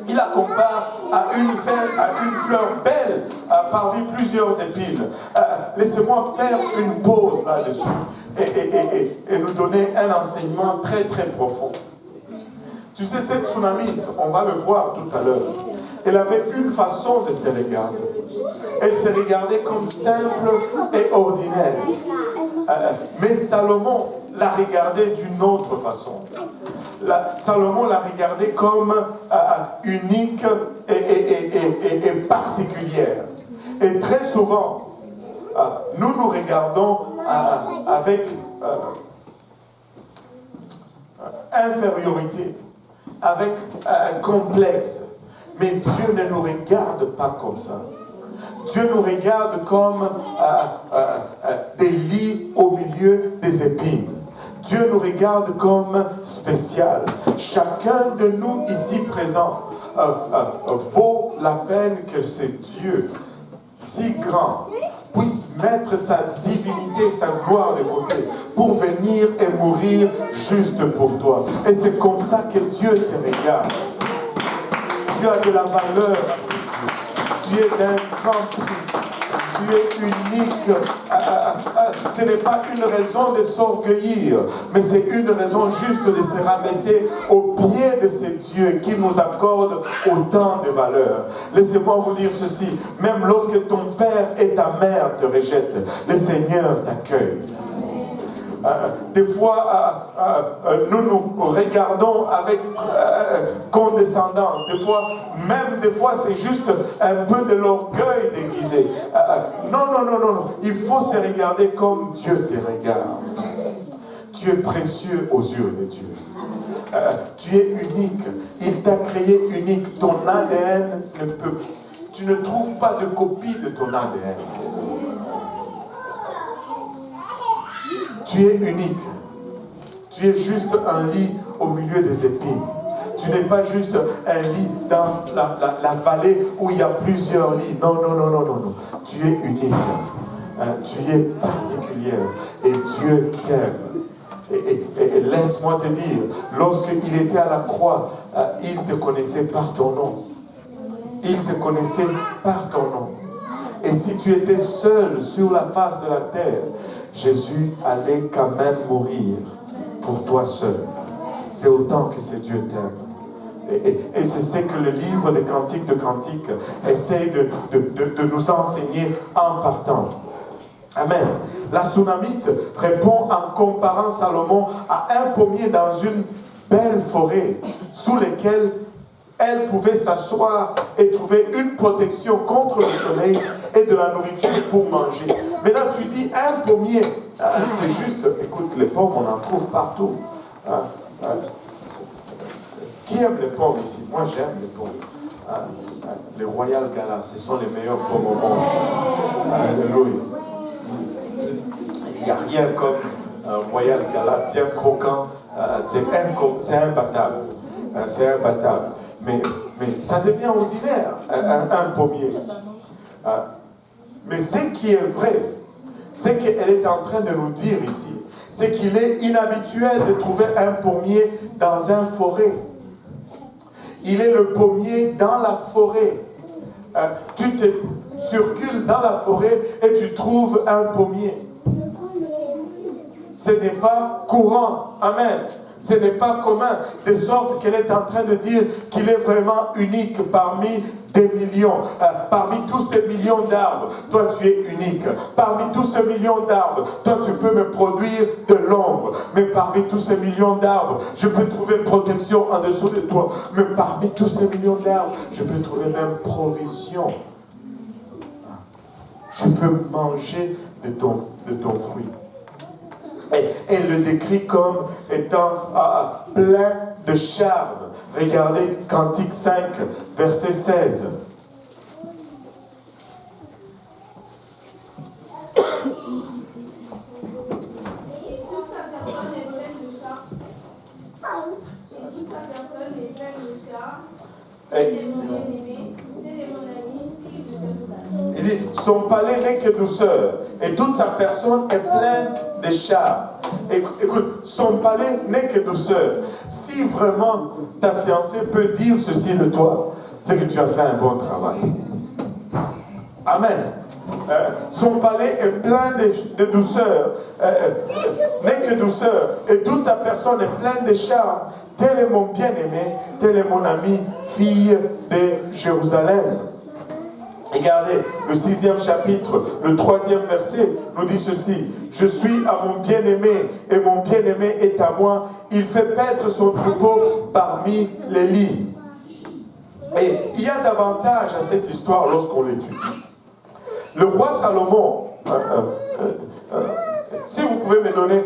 Il la compare à une fleur belle parmi plusieurs épines. Laissez-moi faire une pause là-dessus et nous donner un enseignement très très profond. Tu sais, cette Sunamite, on va le voir tout à l'heure, elle avait une façon de se regarder. Elle se regardait comme simple et ordinaire. Mais Salomon la regardait d'une autre façon. Salomon la regardait comme unique et particulière. Et très souvent, nous nous regardons avec infériorité, avec complexe. Mais Dieu ne nous regarde pas comme ça. Dieu nous regarde comme des lits au milieu des épines. Dieu nous regarde comme spécial. Chacun de nous ici présent vaut la peine que ce Dieu si grand puisse mettre sa divinité, sa gloire de côté pour venir et mourir juste pour toi. Et c'est comme ça que Dieu te regarde. Tu as de la valeur à ses yeux. Tu es d'un grand prix. Tu es unique. Ce n'est pas une raison de s'orgueillir, mais c'est une raison juste de se rabaisser au pied de ce Dieu qui nous accorde autant de valeur. Laissez-moi vous dire ceci, même lorsque ton père et ta mère te rejettent, le Seigneur t'accueille. Des fois, nous nous regardons avec condescendance. Des fois, c'est juste un peu de l'orgueil déguisé. Non. Il faut se regarder comme Dieu te regarde. Tu es précieux aux yeux de Dieu. Tu es unique. Il t'a créé unique. Ton ADN ne peut... Tu ne trouves pas de copie de ton ADN. Tu es unique. Tu es juste un lit au milieu des épines. Tu n'es pas juste un lit dans la vallée où il y a plusieurs lits. Non. Tu es unique. Tu es particulière. Et Dieu t'aime. Et laisse-moi te dire, lorsqu'il était à la croix, il te connaissait par ton nom. Il te connaissait par ton nom. Et si tu étais seul sur la face de la terre, Jésus allait quand même mourir pour toi seul. C'est autant que ce Dieu t'aime. Et c'est ce que le livre des Cantiques de Cantiques essaye de nous enseigner en partant. Amen. La Sunamite répond en comparant Salomon à un pommier dans une belle forêt sous laquelle elle pouvait s'asseoir et trouver une protection contre le soleil et de la nourriture pour manger. Maintenant, tu dis un pommier. C'est juste, écoute, les pommes, on en trouve partout. Qui aime les pommes ici? Moi, j'aime les pommes. Les Royal Gala, ce sont les meilleures pommes au monde. Alléluia. Il n'y a rien comme un Royal Gala bien croquant. C'est imbattable. C'est imbattable. Mais ça devient ordinaire, un pommier. Mais ce qui est vrai, c'est qu'elle est en train de nous dire ici, c'est qu'il est inhabituel de trouver un pommier dans une forêt. Il est le pommier dans la forêt. Tu te circules dans la forêt et tu trouves un pommier. Ce n'est pas courant. Amen. Ce n'est pas commun. De sorte qu'elle est en train de dire qu'il est vraiment unique parmi des millions. Parmi tous ces millions d'arbres, toi tu es unique. Parmi tous ces millions d'arbres, toi tu peux me produire de l'ombre. Mais parmi tous ces millions d'arbres, je peux trouver protection en dessous de toi. Mais parmi tous ces millions d'arbres, je peux trouver même provision. Je peux manger de ton fruit. Et elle le décrit comme étant plein de charme. Regardez Cantique 5, verset 16. Il dit, son palais n'est que douceur, et toute sa personne est pleine de charme. Écoute, son palais n'est que douceur. Si vraiment ta fiancée peut dire ceci de toi, c'est que tu as fait un bon travail. Amen. Son palais est plein de douceur, n'est que douceur, et toute sa personne est pleine de charme. Tel est mon bien-aimé, tel est mon ami, fille de Jérusalem. Regardez, le 6e chapitre, le 3e verset nous dit ceci. Je suis à mon bien-aimé et mon bien-aimé est à moi. Il fait paître son troupeau parmi les lits. Et il y a davantage à cette histoire lorsqu'on l'étudie. Le roi Salomon, si vous pouvez me donner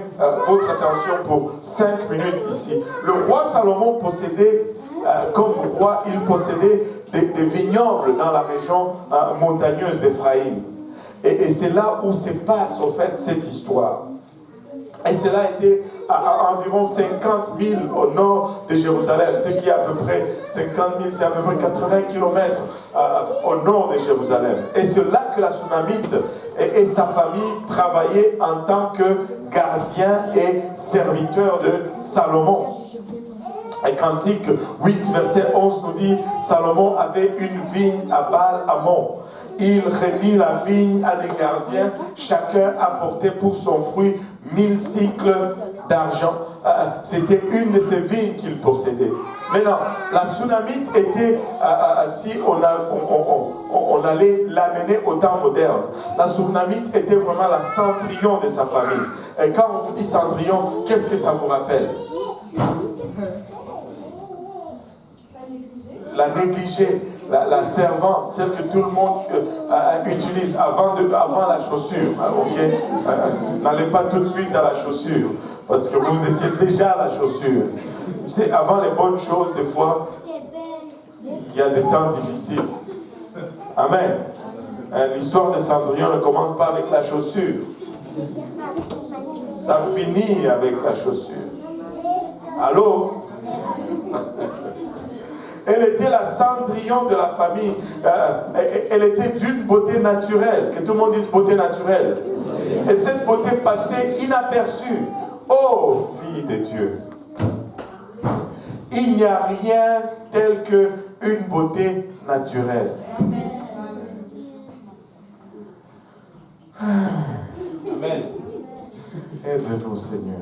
votre attention pour 5 minutes ici. Le roi Salomon possédait, comme roi, il possédait des vignobles dans la région montagneuse d'Éphraïm. Et c'est là où se passe en fait cette histoire. Et cela a été à environ 50 000 au nord de Jérusalem. Ce qui est à peu près 50 000, c'est à peu près 80 km au nord de Jérusalem. Et c'est là que la Sunamite et sa famille travaillaient en tant que gardiens et serviteurs de Salomon. Et Cantique 8, verset 11 nous dit, Salomon avait une vigne à Baal-Hamon. Il remit la vigne à des gardiens, chacun apportait pour son fruit 1000 cycles d'argent. C'était une de ces vignes qu'il possédait. Maintenant, la Sunamite était, si on allait l'amener au temps moderne, la Sunamite était vraiment la Cendrillon de sa famille. Et quand on vous dit Cendrillon, qu'est-ce que ça vous rappelle? La négligée, la servante, celle que tout le monde utilise avant la chaussure. Okay? N'allez pas tout de suite à la chaussure, parce que vous étiez déjà à la chaussure. Tu sais, avant les bonnes choses, des fois, il y a des temps difficiles. Amen. L'histoire de Cendrillon ne commence pas avec la chaussure. Ça finit avec la chaussure. Allô? Elle était la Cendrillon de la famille. Elle était d'une beauté naturelle. Que tout le monde dise beauté naturelle. Et cette beauté passait inaperçue. Oh, fille de Dieu. Il n'y a rien tel qu'une beauté naturelle. Amen. Aide-nous, Seigneur.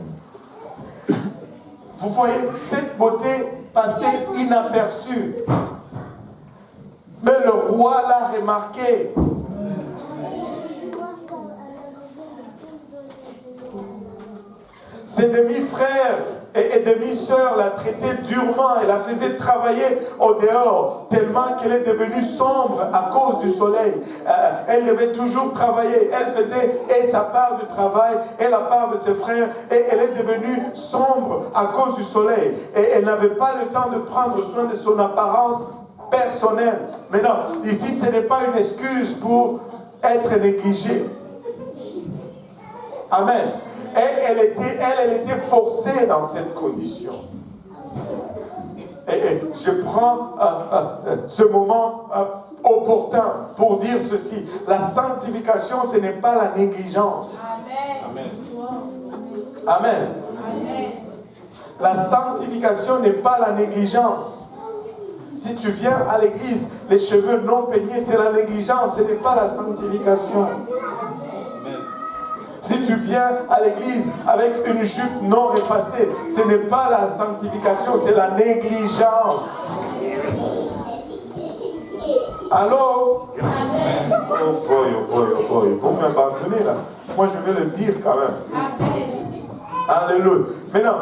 Vous voyez, cette beauté passait inaperçue. Mais le roi l'a remarqué. Ses demi-frères Et demi-sœur la traitait durement et la faisait travailler au dehors, tellement qu'elle est devenue sombre à cause du soleil. Elle devait toujours travailler. Elle faisait et sa part du travail et la part de ses frères. Et elle est devenue sombre à cause du soleil. Et elle n'avait pas le temps de prendre soin de son apparence personnelle. Mais non, ici ce n'est pas une excuse pour être négligée. Amen. Elle était forcée dans cette condition. Et je prends ce moment opportun pour dire ceci. La sanctification, ce n'est pas la négligence. Amen. Amen. Amen. La sanctification n'est pas la négligence. Si tu viens à l'église, les cheveux non peignés, c'est la négligence, ce n'est pas la sanctification. Si tu viens à l'église avec une jupe non repassée, ce n'est pas la sanctification, c'est la négligence. Allô? Amen. Oh boy, vous m'abandonnez là. Moi je vais le dire quand même. Alléluia. Maintenant,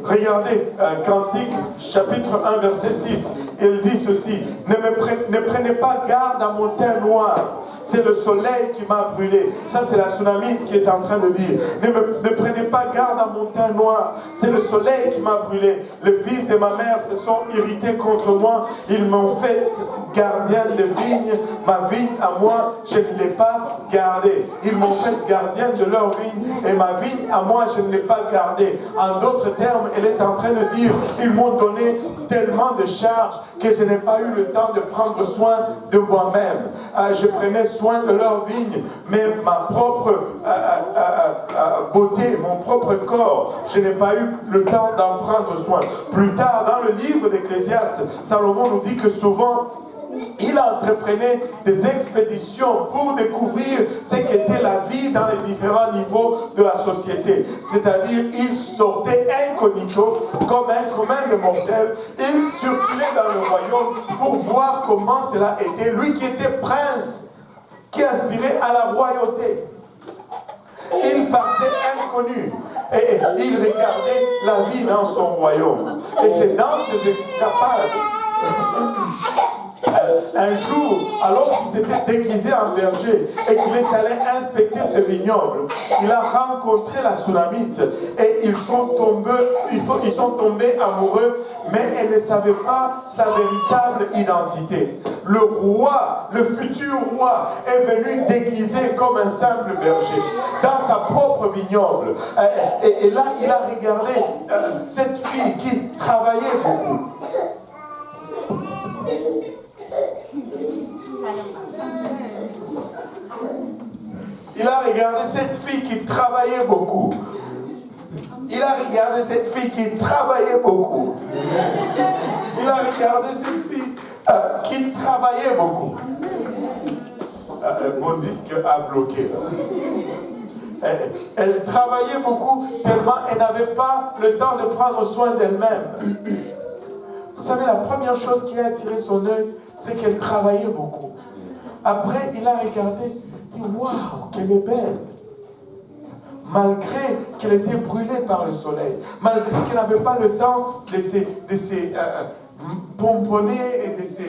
regardez Cantique, chapitre 1, verset 6. Il dit ceci. Ne prenez pas garde à mon teint noir. C'est le soleil qui m'a brûlé. Ça, c'est la tsunamite qui est en train de dire. Ne prenez pas garde à mon teint noir. C'est le soleil qui m'a brûlé. Les fils de ma mère se sont irrités contre moi. Ils m'ont fait gardien de vigne. Ma vigne à moi, je ne l'ai pas gardée. Ils m'ont fait gardien de leur vigne. Et ma vigne à moi, je ne l'ai pas gardée. En d'autres termes, elle est en train de dire, ils m'ont donné tellement de charges que je n'ai pas eu le temps de prendre soin de moi-même. Je prenais soin de leur vigne, mais ma propre beauté, mon propre corps, je n'ai pas eu le temps d'en prendre soin. Plus tard, dans le livre d'Ecclésiaste, Salomon nous dit que souvent, il entreprenait des expéditions pour découvrir ce qu'était la vie dans les différents niveaux de la société. C'est-à-dire, il sortait incognito, comme un commun de mortels. Il circulait dans le royaume pour voir comment cela était. Lui qui était prince, qui aspirait à la royauté. Il partait inconnu et il regardait la vie dans son royaume. Et c'est dans ces escapades un jour, alors qu'il s'était déguisé en berger et qu'il est allé inspecter ses vignobles, il a rencontré la tsunamite et ils sont tombés amoureux, mais elle ne savait pas sa véritable identité. Le roi, le futur roi, est venu déguisé comme un simple berger dans sa propre vignoble. Et là, il a regardé cette fille qui travaillait beaucoup. Il a regardé cette fille qui travaillait beaucoup. Il a regardé cette fille qui travaillait beaucoup. Il a regardé cette fille qui travaillait beaucoup. Mon disque a bloqué. Elle travaillait beaucoup tellement elle n'avait pas le temps de prendre soin d'elle-même. Vous savez, la première chose qui a attiré son œil, c'est qu'elle travaillait beaucoup. Après, il a regardé, il dit, waouh, qu'elle est belle. Malgré qu'elle était brûlée par le soleil, malgré qu'elle n'avait pas le temps de se pomponner et de se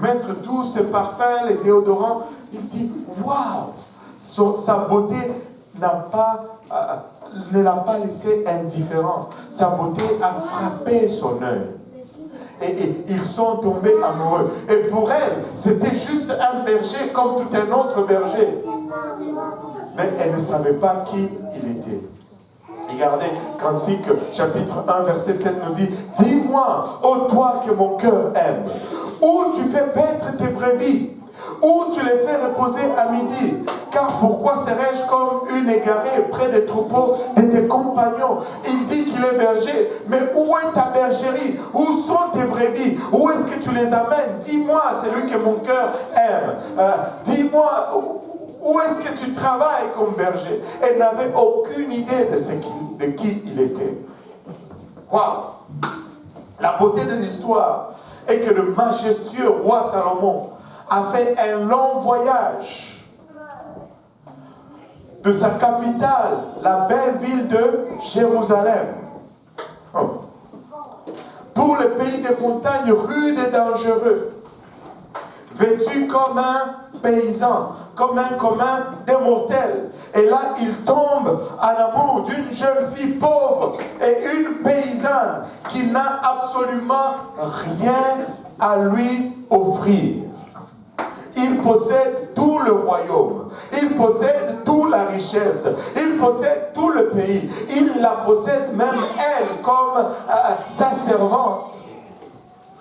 mettre tous ses parfums, les déodorants, il dit, waouh, sa beauté ne l'a pas laissé indifférent. Sa beauté a frappé son œil. Et ils sont tombés amoureux. Et pour elle, c'était juste un berger comme tout un autre berger. Mais elle ne savait pas qui il était. Regardez, Cantique, chapitre 1, verset 7 nous dit, « Dis-moi, ô toi que mon cœur aime, où tu fais paître tes brebis, où tu les fais reposer à midi, car pourquoi serais-je comme une égarée près des troupeaux de tes compagnons ?» Il dit qu'il est berger, mais où est ta bergerie? Où sont tes brebis? Où est-ce que tu les amènes? Dis-moi, celui que mon cœur aime. Dis-moi, où est-ce que tu travailles comme berger? Elle n'avait aucune idée de qui il était. Waouh! La beauté de l'histoire est que le majestueux roi Salomon a fait un long voyage de sa capitale, la belle ville de Jérusalem, pour le pays des montagnes rudes et dangereux, vêtu comme un paysan, comme un commun des mortels. Et là, il tombe en amour d'une jeune fille pauvre et une paysanne qui n'a absolument rien à lui offrir. Il possède tout le royaume, il possède toute la richesse, il possède tout le pays, il la possède même elle comme sa servante.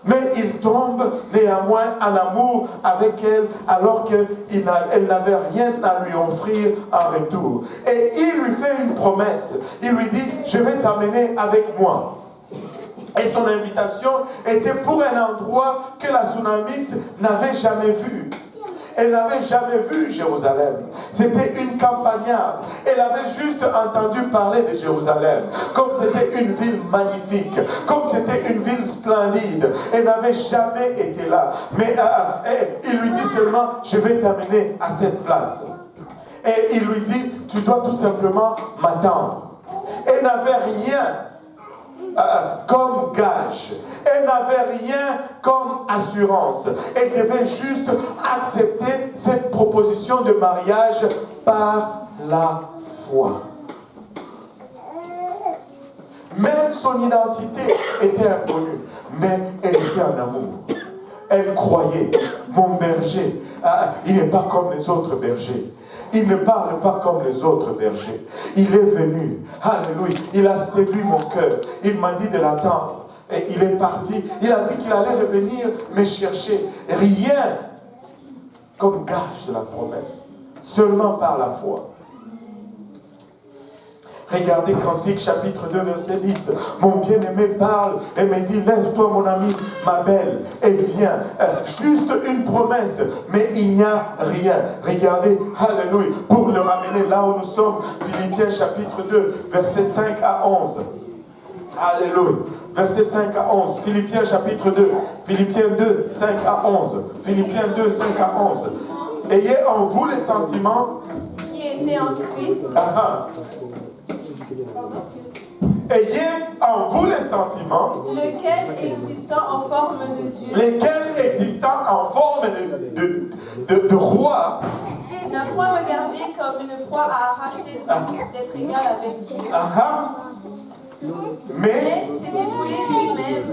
Mais il tombe néanmoins en amour avec elle alors qu'elle n'avait rien à lui offrir en retour. Et il lui fait une promesse. Il lui dit, je vais t'amener avec moi. Et son invitation était pour un endroit que la Sunamite n'avait jamais vu. Elle n'avait jamais vu Jérusalem. C'était une campagnarde. Elle avait juste entendu parler de Jérusalem. Comme c'était une ville magnifique. Comme c'était une ville splendide. Elle n'avait jamais été là. Mais il lui dit seulement, je vais t'amener à cette place. Et il lui dit, tu dois tout simplement m'attendre. Elle n'avait rien comme gage. Elle n'avait rien comme assurance. Elle devait juste accepter cette proposition de mariage par la foi. Même son identité était inconnue, mais elle était en amour. Elle croyait, mon berger, il n'est pas comme les autres bergers. Il ne parle pas comme les autres bergers. Il est venu. Alléluia. Il a séduit mon cœur. Il m'a dit de l'attendre. Et il est parti. Il a dit qu'il allait revenir me chercher. Rien comme gage de la promesse. Seulement par la foi. Regardez Cantique chapitre 2 verset 10. Mon bien-aimé parle et me dit, lève-toi mon ami, ma belle, et viens. Juste une promesse, mais il n'y a rien. Regardez, alléluia, pour le ramener là où nous sommes, Philippiens chapitre 2 verset 5 à 11. Alléluia. Verset 5 à 11. Philippiens chapitre 2. Philippiens 2, 5 à 11. Philippiens 2, 5 à 11. Ayez en vous les sentiments qui étaient en Christ. Ayez en vous les sentiments, lequel existant en forme de Dieu, lesquels existant en forme de roi, n'a point regardé comme une proie à arracher d'être égal avec Dieu, mais s'est dépouillé lui-même,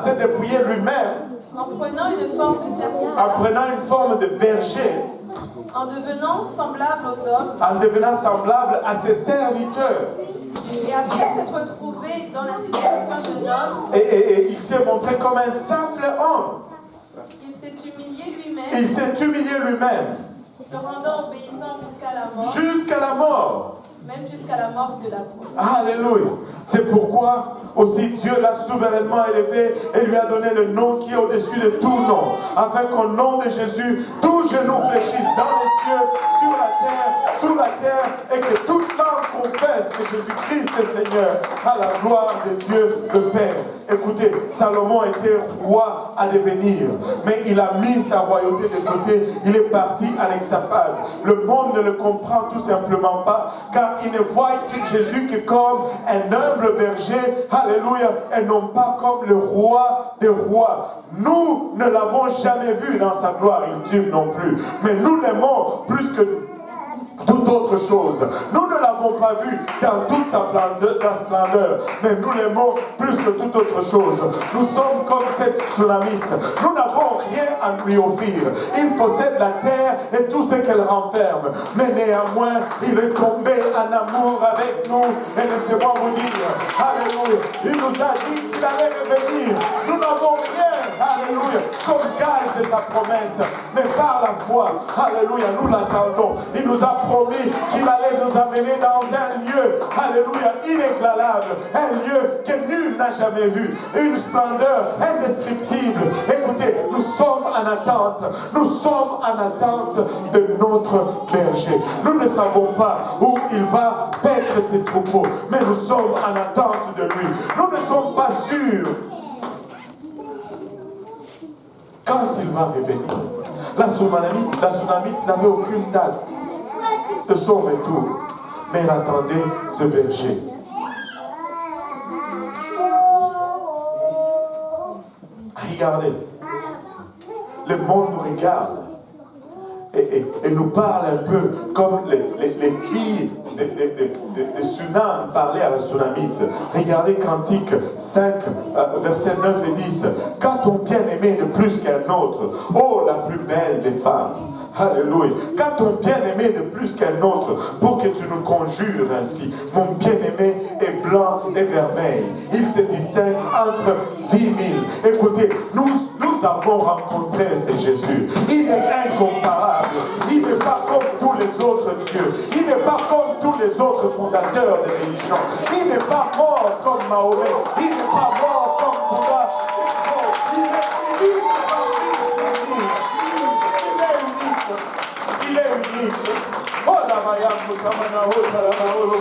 s'est dépouillé lui-même en prenant une forme de serviteur, en prenant une forme de berger, en devenant semblable aux hommes, en devenant semblable à ses serviteurs. et après s'être trouvé dans la situation d'un homme, Et il s'est montré comme un simple homme. il s'est humilié lui-même, Il s'est humilié lui-même se rendant obéissant jusqu'à la mort, jusqu'à la mort. même jusqu'à la mort de la croix. Alléluia. C'est pourquoi aussi Dieu l'a souverainement élevé et lui a donné le nom qui est au-dessus de tout nom, afin qu'au nom de Jésus, tout genou fléchisse dans les cieux, sur la terre, sous la terre, et que toute langue confesse que Jésus-Christ est Seigneur, à la gloire de Dieu le Père. Écoutez, Salomon était roi à devenir, mais il a mis sa royauté de côté, il est parti à l'exapade. Le monde ne le comprend tout simplement pas, car il ne voit que Jésus que comme un humble berger, alléluia, et non pas comme le roi des rois. Nous ne l'avons jamais vu dans sa gloire ultime non plus, mais nous l'aimons plus que toute autre chose. Nous ne l'avons pas vu dans toute sa splendeur, mais nous l'aimons plus que toute autre chose. Nous sommes comme cette Sunamite. Nous n'avons rien à lui offrir. Il possède la terre et tout ce qu'elle renferme. Mais néanmoins, il est tombé en amour avec nous. Et laissez-moi vous dire, alléluia, il nous a dit qu'il allait revenir. Nous n'avons rien, alléluia, comme gage de sa promesse. Mais par la foi, alléluia, nous l'attendons. Il nous a promis qu'il allait nous amener dans un lieu, alléluia, inégalable, un lieu que nul n'a jamais vu, une splendeur indescriptible. Écoutez, nous sommes en attente, de notre berger. Nous ne savons pas où il va paître ses troupeaux, mais nous sommes en attente de lui. Nous ne sommes pas sûrs quand il va revenir. La Sunamite n'avait aucune date de son retour, mais elle attendait ce berger. Regardez. Le monde nous regarde et nous parle un peu comme les filles de Sunam parlaient à la Sunamite. Regardez Cantique 5, versets 9 et 10. Qu'a-t-on bien aimé de plus qu'un autre? Oh, la plus belle des femmes. Alléluia. Qu'a-t-on bien aimé de plus qu'un autre pour que tu nous conjures ainsi? Mon bien-aimé est blanc et vermeil. Il se distingue entre 10 000. Écoutez, nous avons rencontré ce Jésus. Il est incomparable. Il n'est pas comme tous les autres dieux. Il n'est pas comme tous les autres fondateurs de religions. Il n'est pas mort comme Mahomet. Il n'est pas mort comme Bouddha. Il est unique. Il est unique. Oh la Mayam Kamana Hota la Maolo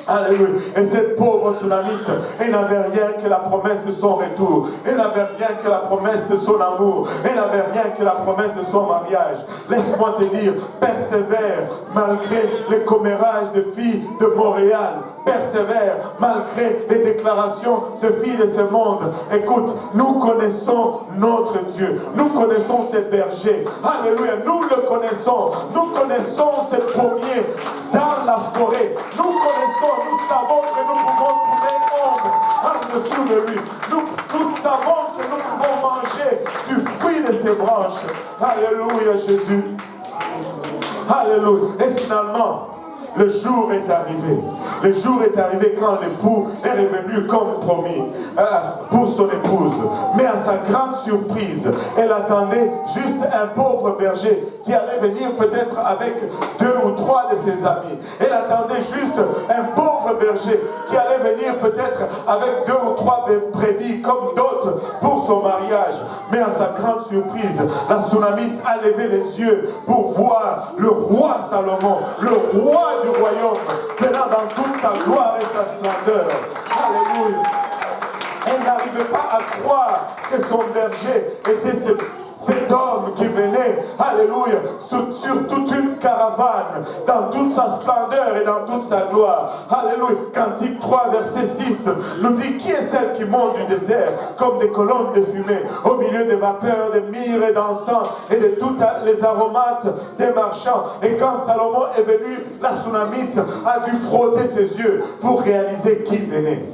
Alléluia. Et cette pauvre Sunamite, elle n'avait rien que la promesse de son retour. Elle n'avait rien que la promesse de son amour. Elle n'avait rien que la promesse de son mariage. Laisse-moi te dire, persévère malgré les commérages de filles de Montréal. Persévère malgré les déclarations de filles de ce monde. Écoute, nous connaissons notre Dieu. Nous connaissons ses bergers. Alléluia. Nous le connaissons. Nous connaissons ses pommiers dans la forêt. Nous connaissons, nous savons que nous pouvons trouver ombre en dessous de lui. Nous savons que nous pouvons manger du fruit de ses branches. Alléluia, Jésus. Alléluia. Et finalement, le jour est arrivé. Le jour est arrivé quand l'époux est revenu comme promis pour son épouse. Mais à sa grande surprise, elle attendait juste un pauvre berger qui allait venir peut-être avec 2 ou 3 de ses amis. Elle attendait juste un pauvre berger qui allait venir peut-être avec 2 ou 3 brebis comme d'autres pour son mariage. Mais à sa grande surprise, la Sunamite a levé les yeux pour voir le roi Salomon, le roi du royaume, venant dans toute sa gloire et sa splendeur. Alléluia. Elle n'arrivait pas à croire que son berger était cet homme qui venait, alléluia, sur toute une caravane, dans toute sa splendeur et dans toute sa gloire. Alléluia. Cantique 3, verset 6, nous dit: qui est celle qui monte du désert comme des colonnes de fumée, au milieu des vapeurs, de myrrhe et d'encens et de toutes les aromates des marchands. Et quand Salomon est venu, la Sunamite a dû frotter ses yeux pour réaliser qui venait.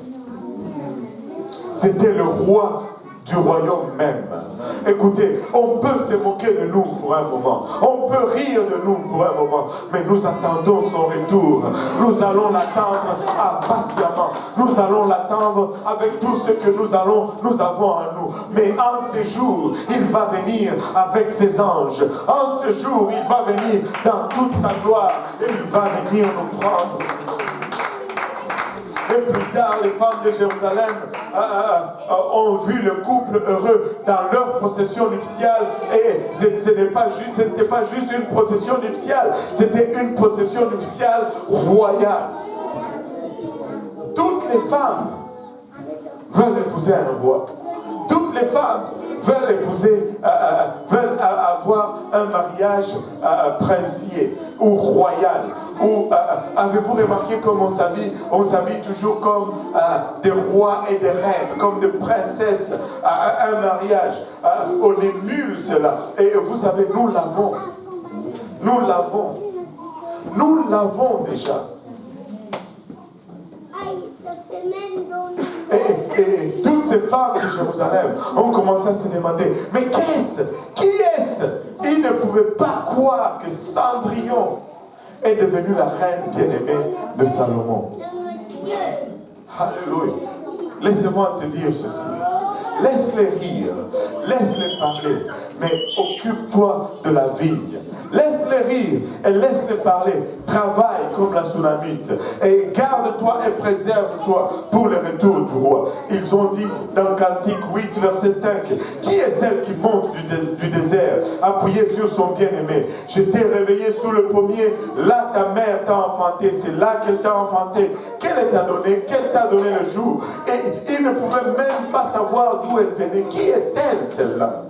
C'était le roi du royaume même. Écoutez, on peut se moquer de nous pour un moment, on peut rire de nous pour un moment, mais nous attendons son retour. Nous allons l'attendre patiemment. Nous allons l'attendre avec tout ce que nous avons en nous. Mais en ce jour, il va venir avec ses anges. En ce jour, il va venir dans toute sa gloire et il va venir nous prendre. Et plus tard, les femmes de Jérusalem ont vu le couple heureux dans leur procession nuptiale. Et ce n'était pas juste une procession nuptiale, c'était une procession nuptiale royale. Toutes les femmes veulent épouser un roi. Toutes les femmes veulent épouser, veulent avoir un mariage princier ou royal. Ou avez-vous remarqué comme on s'habille toujours comme des rois et des reines, comme des princesses à un mariage. On émule cela. Et vous savez, nous l'avons. Nous l'avons. Nous l'avons déjà. Et toutes ces femmes de Jérusalem ont commencé à se demander: mais qui est-ce? Ils ne pouvaient pas croire que Cendrillon est devenue la reine bien-aimée de Salomon. Alléluia. Laissez-moi te dire ceci. Laisse-les rire, laisse-les parler, mais occupe-toi de la vigne. Laisse-les rire et laisse-les parler. Travaille comme la Sunamite et garde-toi et préserve-toi pour le retour du roi. Ils ont dit dans Cantique 8, verset 5, qui est celle qui monte du désert, appuyée sur son bien-aimé? Je t'ai réveillé sous le pommier, là ta mère t'a enfanté, c'est là qu'elle t'a enfanté. Qu'elle t'a donné le jour? Et ils ne pouvaient même pas savoir d'où elle venait. Qui est-elle, celle-là?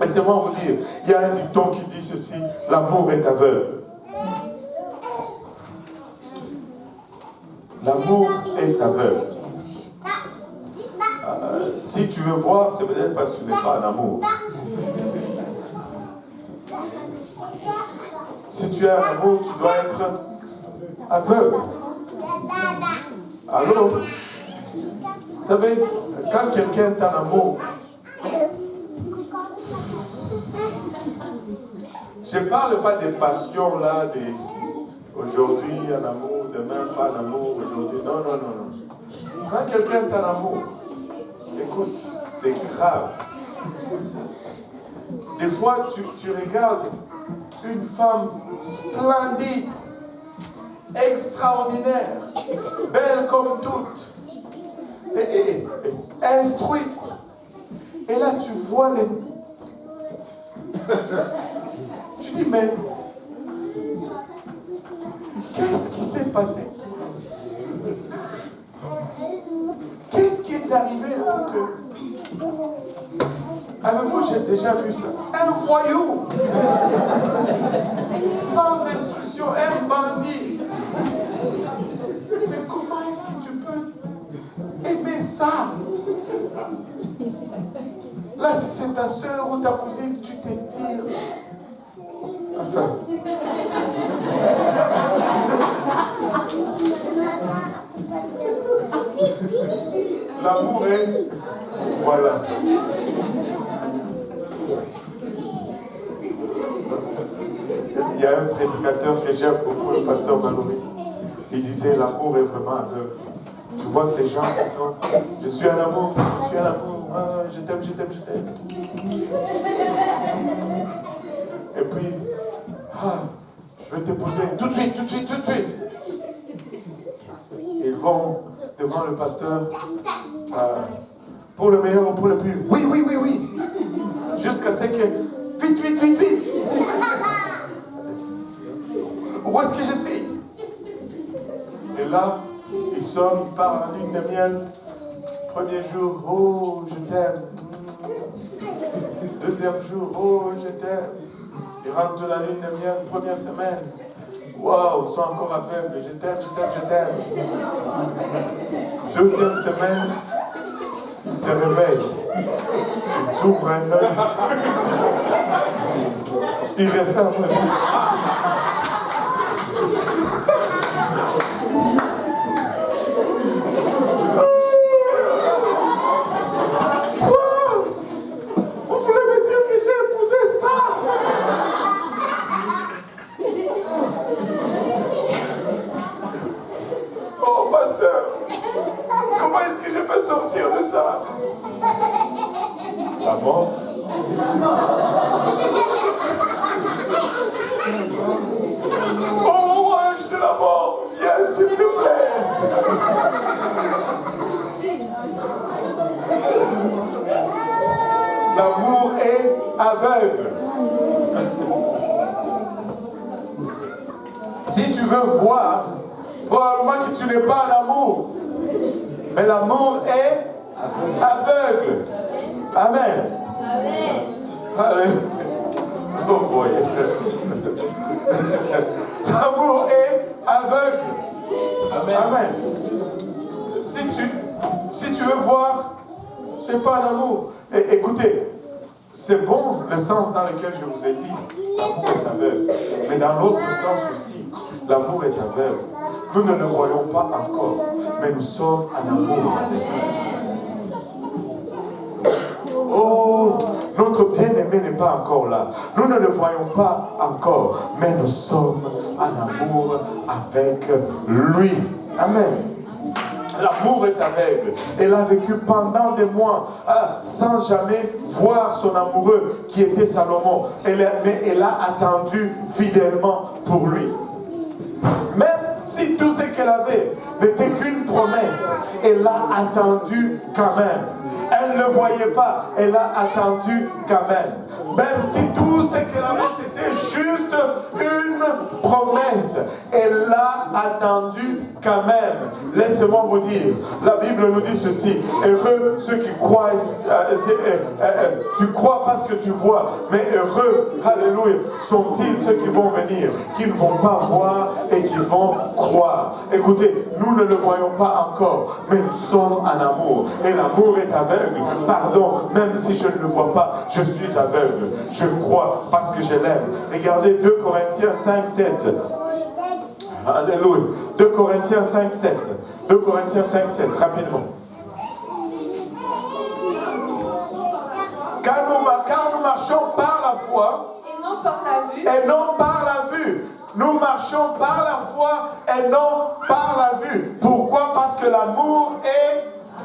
Laissez-moi vous dire, il y a un dicton qui dit ceci: l'amour est aveugle. L'amour est aveugle. Si tu veux voir, c'est peut-être parce que tu n'es pas en amour. Si tu es en amour, tu dois être aveugle. Alors, vous savez, quand quelqu'un est en amour, je ne parle pas des passions là, aujourd'hui en amour, demain pas en amour, aujourd'hui. Non, non, non, non. Quand quelqu'un est en amour, écoute, c'est grave. Des fois, tu regardes une femme splendide, extraordinaire, belle comme toutes, et instruite. Et là, tu vois les... Tu dis, mais qu'est-ce qui s'est passé? Qu'est-ce qui est arrivé pour que... Avez-vous déjà vu ça? Un voyou, sans instruction, un bandit. Mais comment est-ce que tu peux aimer ça? Là, si c'est ta soeur ou ta cousine, tu t'étires. Enfin. L'amour est... Voilà. Il y a un prédicateur que j'aime beaucoup, le pasteur Mallory. Il disait, l'amour est vraiment aveugle. Tu vois ces gens qui sont... Je suis un amour, je suis un amour. Ah, je t'aime, je t'aime, je t'aime. Et puis, je vais t'épouser tout de suite, tout de suite, tout de suite. Ils vont devant le pasteur pour le meilleur ou pour le pire. Oui, oui, oui, oui. Jusqu'à ce que... Vite, vite, vite, vite. Où est-ce que je suis? Et là, il sort, il part en lune de miel. Premier jour, oh, je t'aime. Deuxième jour, oh, je t'aime. Il rentre de la lune de miel, première semaine. Waouh, ils sont encore aveugles. Je t'aime, je t'aime, je t'aime. Deuxième semaine, il se réveille. Il s'ouvre un œil. Il referme l'œil. Sortir de ça. La mort. Oh, ange de la mort, viens s'il te plaît. L'amour est aveugle. Si tu veux voir, probablement que tu n'es pas en amour. Mais l'amour est aveugle. Amen. Amen. Oh boy. L'amour est aveugle. Amen. Amen. Si tu veux voir, c'est pas l'amour. Écoutez, c'est bon le sens dans lequel je vous ai dit, l'amour est aveugle. Mais dans l'autre sens aussi, l'amour est aveugle. Nous ne le voyons pas encore, mais nous sommes en amour avec lui. Oh, notre bien-aimé n'est pas encore là. Nous ne le voyons pas encore, mais nous sommes en amour avec lui. Amen. L'amour est aveugle. Elle a vécu pendant des mois sans jamais voir son amoureux qui était Salomon. Mais elle a attendu fidèlement pour lui. Même si tout ce qu'elle avait n'était qu'une promesse, elle a attendu quand même. Elle ne le voyait pas, elle a attendu quand même. Même si tout ce qu'elle avait c'était juste une promesse, elle l'a attendu quand même. Laissez-moi vous dire, la Bible nous dit ceci: heureux ceux qui croient, tu crois parce que tu vois, mais heureux, alléluia, sont-ils ceux qui vont venir, qui ne vont pas voir et qui vont croire. Écoutez, nous ne le voyons pas encore, mais nous sommes en amour. Et l'amour est aveugle. Pardon, même si je ne le vois pas, je suis aveugle. Je crois parce que je l'aime. Regardez 2 Corinthiens 5, 7. Alléluia. 2 Corinthiens 5, 7. 2 Corinthiens 5, 7, rapidement. Car nous marchons par la foi et non par la vue. et non par la vue. Nous marchons par la foi et non par la vue. Pourquoi? Parce que l'amour est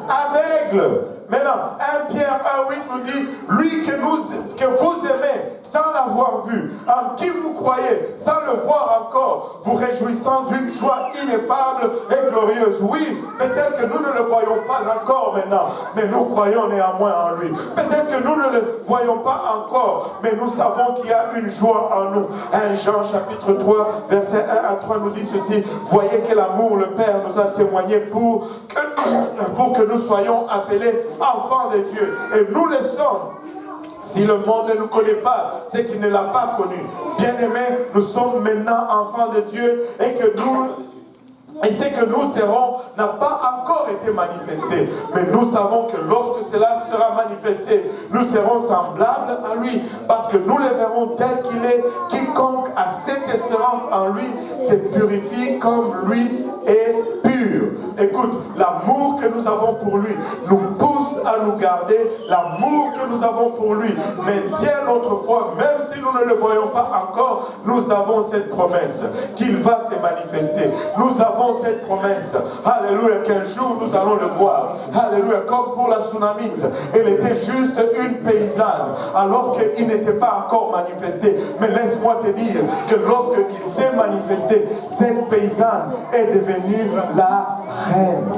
aveugle. Maintenant, 1 Pierre 1,8 nous dit, lui que vous aimez sans l'avoir vu, en qui vous croyez sans le voir encore, vous réjouissant d'une joie ineffable et glorieuse. Oui, peut-être que nous ne le voyons pas encore maintenant, mais nous croyons néanmoins en lui. Peut-être que nous ne le voyons pas encore, mais nous savons qu'il y a une joie en nous. 1 Jean chapitre 3, verset 1 à 3 nous dit ceci, voyez que l'amour, le Père nous a témoigné pour que nous soyons appelés enfants de Dieu. Et nous le sommes. Si le monde ne nous connaît pas, c'est qu'il ne l'a pas connu. Bien-aimés, nous sommes maintenant enfants de Dieu et ce que nous serons n'a pas encore été manifesté. Mais nous savons que lorsque cela sera manifesté, nous serons semblables à lui. Parce que nous le verrons tel qu'il est. Quiconque a cette espérance en lui se purifie comme lui est pur. Écoute, l'amour que nous avons pour lui nous pousse à nous garder. L'amour que nous avons pour lui maintient notre foi. Même si nous ne le voyons pas encore, nous avons cette promesse qu'il va se manifester. Nous avons cette promesse, alléluia, qu'un jour nous allons le voir. Alléluia, comme pour la Sunamite, elle était juste une paysanne, alors qu'il n'était pas encore manifesté. Mais laisse-moi te dire que lorsqu'il s'est manifesté, cette paysanne est devenue la reine.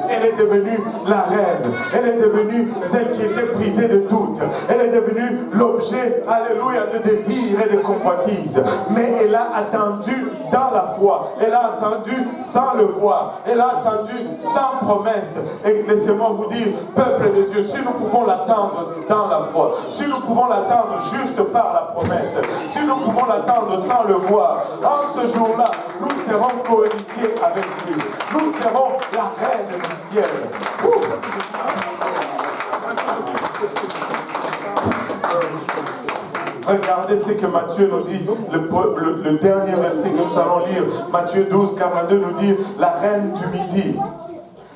Elle est devenue la reine. Elle est devenue celle qui était brisée de doute. Elle est devenue l'objet, alléluia, de désir et de convoitise. Mais elle a attendu dans la foi. Elle a attendu sans le voir. Elle a attendu sans promesse. Et laissez-moi vous dire, peuple de Dieu, si nous pouvons l'attendre dans la foi, si nous pouvons l'attendre juste par la promesse, si nous pouvons l'attendre sans le voir, en ce jour-là, nous serons cohéritiers avec lui. Nous serons la reine du ciel. Regardez ce que Matthieu nous dit, le dernier verset que nous allons lire, Matthieu 12, 42 nous dit, la reine du midi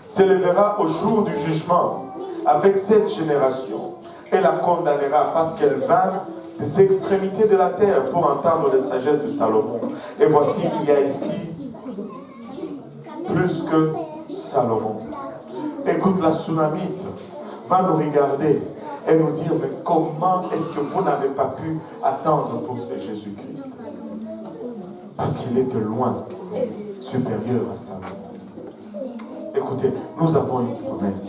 s'élèvera au jour du jugement avec cette génération et la condamnera parce qu'elle vint des extrémités de la terre pour entendre les sagesses de Salomon. Et voici, il y a ici plus que Salomon. Écoute, la Sunamite va nous regarder et nous dire, mais comment est-ce que vous n'avez pas pu attendre pour ce Jésus-Christ? Parce qu'il est de loin supérieur à Salomon. Écoutez, nous avons une promesse.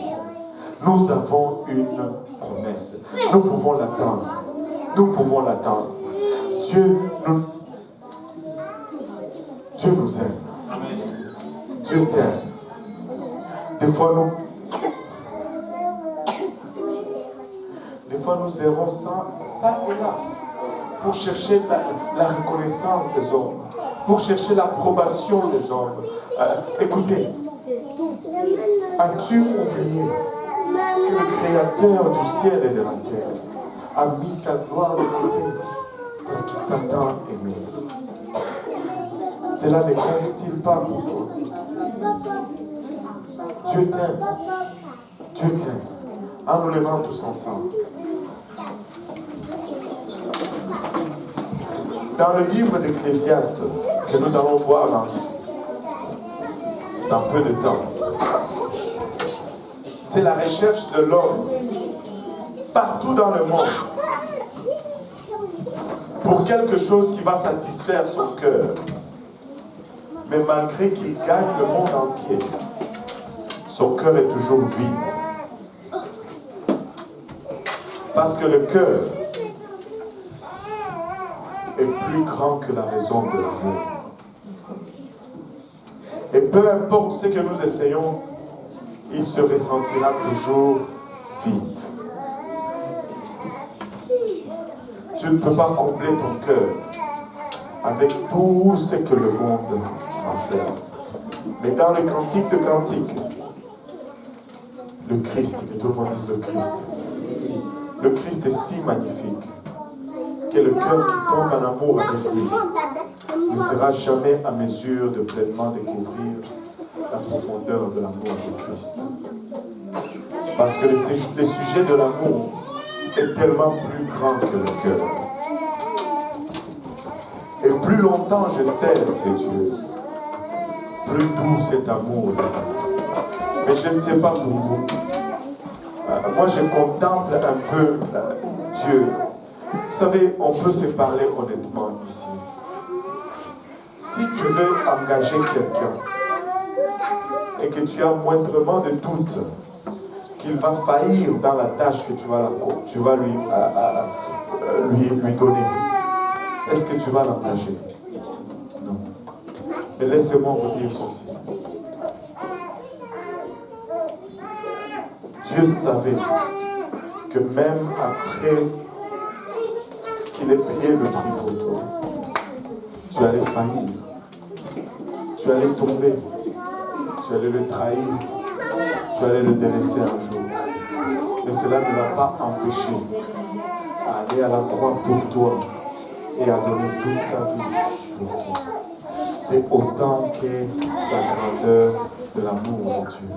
Nous avons une promesse. Nous pouvons l'attendre. Nous pouvons l'attendre. Dieu nous aime. Dieu t'aime. Des fois, nous errons ça et là pour chercher la reconnaissance des hommes, pour chercher l'approbation des hommes. Écoutez, as-tu oublié que le Créateur du ciel et de la terre a mis sa gloire de côté parce qu'il t'a tant aimé? Cela ne compte-t-il pas pour toi? Dieu t'aime. Dieu t'aime. En nous levant tous ensemble. Dans le livre d'Ecclésiaste, que nous allons voir dans peu de temps, c'est la recherche de l'homme partout dans le monde pour quelque chose qui va satisfaire son cœur. Mais malgré qu'il gagne le monde entier, son cœur est toujours vide. Parce que le cœur est plus grand que la raison de l'amour. Et peu importe ce que nous essayons, il se ressentira toujours vide. Tu ne peux pas combler ton cœur avec tout ce que le monde va faire. Mais dans le cantique de cantique, le Christ, que tout le monde dise le Christ. Le Christ est si magnifique que le cœur qui tombe en amour avec lui ne sera jamais à mesure de pleinement découvrir la profondeur de l'amour de Christ. Parce que le sujet de l'amour est tellement plus grand que le cœur. Et plus longtemps je sers ces dieux, plus doux cet amour devient. Mais je ne sais pas pour vous. Moi je contemple un peu Dieu. Vous savez, on peut se parler honnêtement ici. Si tu veux engager quelqu'un et que tu as moindrement de doute qu'il va faillir dans la tâche que tu vas lui donner, est-ce que tu vas l'engager? Non. Mais laissez-moi vous dire ceci. Dieu savait que même après qu'il ait payé le prix pour toi, tu allais faillir, tu allais tomber, tu allais le trahir, tu allais le délaisser un jour. Mais cela ne l'a pas empêché à aller à la croix pour toi et à donner toute sa vie pour toi. C'est autant que la grandeur de l'amour de Dieu.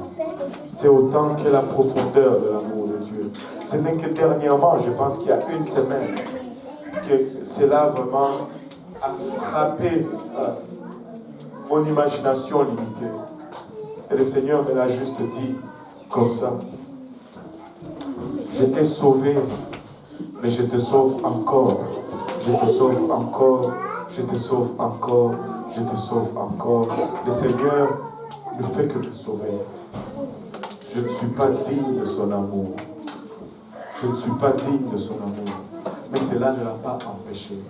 C'est autant que la profondeur de l'amour de Dieu. Ce n'est que dernièrement, je pense qu'il y a une semaine, que cela vraiment a frappé mon imagination limitée. Et le Seigneur me l'a juste dit comme ça. Je t'ai sauvé, mais je te sauve encore. Je te sauve encore. Je te sauve encore. Je te sauve encore. Le Seigneur ne fait que me sauver. Je ne suis pas digne de son amour. Je ne suis pas digne de son amour. Mais cela ne l'a pas empêché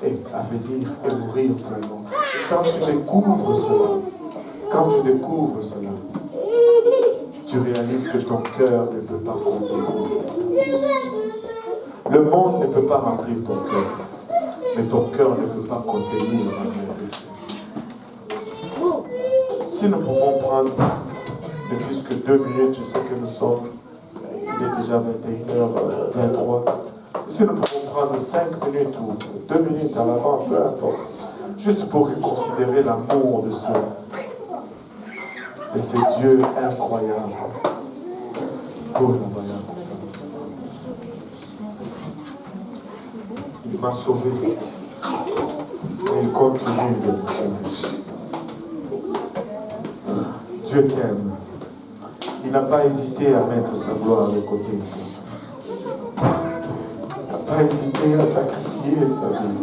à venir et mourir pour moi. Et quand tu découvres cela, tu réalises que ton cœur ne peut pas contenir cela. Le monde ne peut pas remplir ton cœur, mais ton cœur ne peut pas contenir l'amour de Dieu. Si nous pouvons prendre ne fût-ce que 2 minutes, je sais que nous sommes, il est déjà 21h23. Si nous pouvons prendre 5 minutes ou 2 minutes à l'avant, peu importe, juste pour reconsidérer l'amour de ce Dieu incroyable. Il m'a sauvé et il continue de me sauver. Dieu t'aime. Il n'a pas hésité à mettre sa gloire de côté. Il n'a pas hésité à sacrifier sa vie.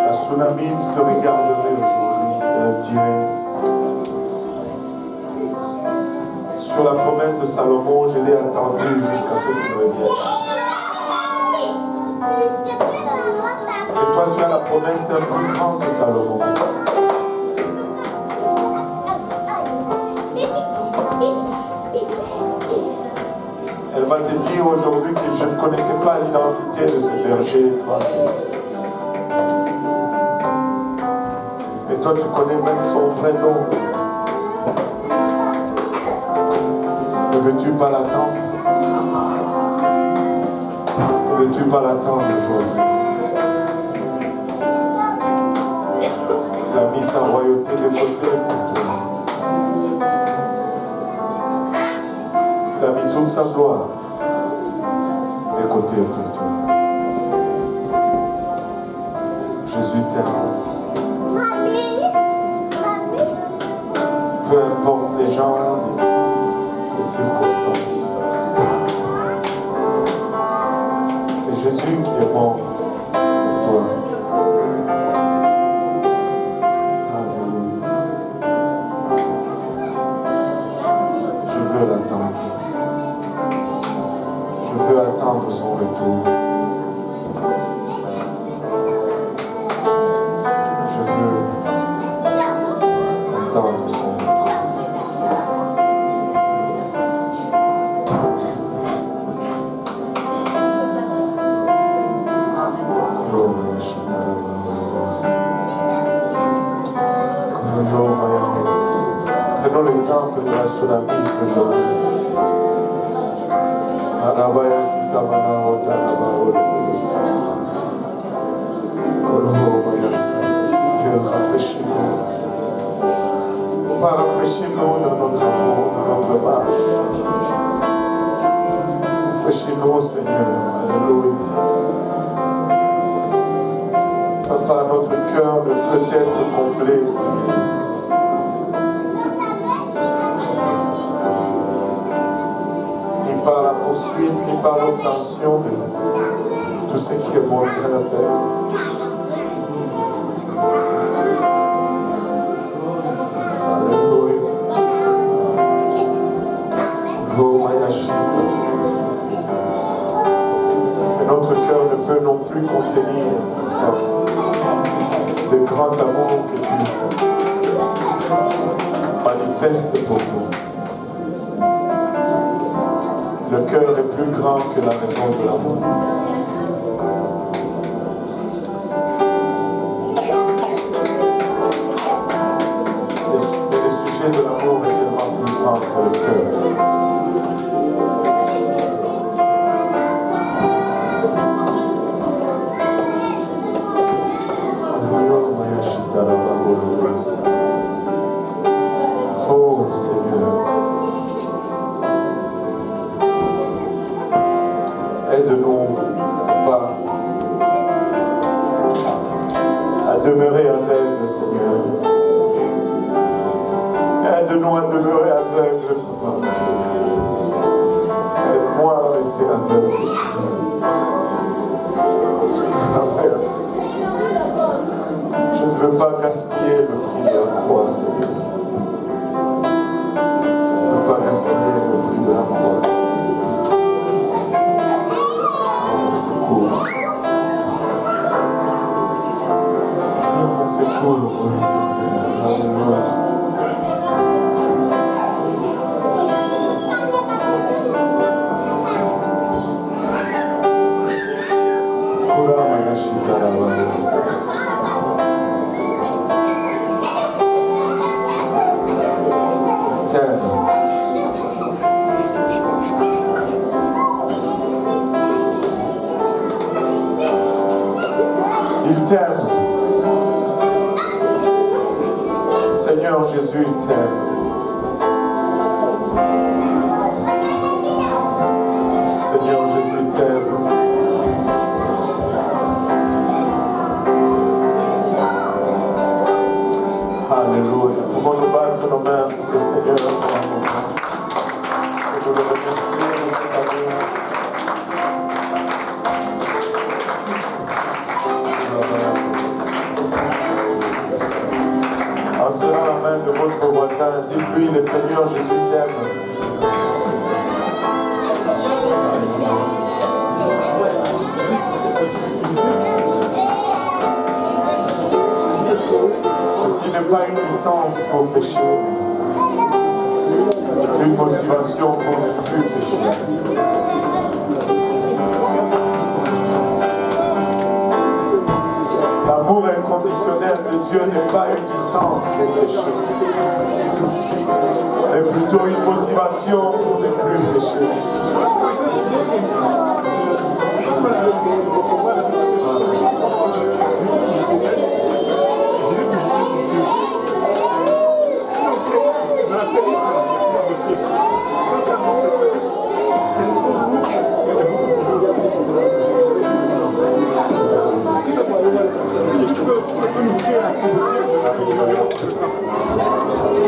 La Tsunamite te regarderait aujourd'hui et elle dirait: sur la promesse de Salomon, je l'ai attendu jusqu'à ce qu'il revienne. Et toi, tu as la promesse d'un plus grand que Salomon. Elle va te dire aujourd'hui que je ne connaissais pas l'identité de ce berger tranquille. Mais toi, tu connais même son vrai nom. Ne veux-tu pas l'attendre? Ne veux-tu pas l'attendre aujourd'hui? Il a mis sa royauté de côté pour toi. Il a mis toute sa gloire de côté pour toi. Jésus t'aime. Peu importe les gens, les circonstances. C'est Jésus qui est mort pour toi. Alléluia. Je veux l'attendre. Je veux attendre son retour. Prenons l'exemple de la tsunami toujours. Arabaya kitamana otaraba odemosa. Kolomaya Santa. Seigneur, rafraîchis-nous. Pas rafraîchis-nous dans notre amour, dans notre marche. Rafraîchis-nous, Seigneur. Alléluia. Papa, notre cœur ne peut être comblé, Seigneur. Ni par la poursuite, ni par l'obtention de tout ce qui est bon à la terre. Alléluia. Oh, Mayashita. Et notre cœur ne peut non plus contenir ce grand amour que tu manifestes pour nous. Le cœur est plus grand que la raison de l'amour. Mais le sujet de l'amour est tellement plus grand que le cœur. Oh Seigneur, aide-nous, Papa, à demeurer aveugle, Seigneur. Aide-nous à demeurer aveugle, Papa. Aide-moi à rester aveugle, Seigneur. Je ne veux pas gaspiller le prix de la croix, Seigneur. Je ne veux pas gaspiller le prix de la croix, Seigneur. Mon secours, Seigneur. Viens mon secours, mon éternel. Alléluia. Il t'aime. Seigneur Jésus, il t'aime. Seigneur Jésus, il t'aime. Alléluia. Pouvons-nous battre nos mains pour le Seigneur pour un moment. Et nous le remercier de cet amour. En serrant la main de votre voisin, dites-lui, le Seigneur Jésus t'aime. Ceci n'est pas une licence pour pécher, une motivation pour ne plus pécher. L'amour inconditionnel de Dieu n'est pas une licence pour pécher, mais plutôt une motivation pour ne plus pécher. Si tu peux nous créer un accès,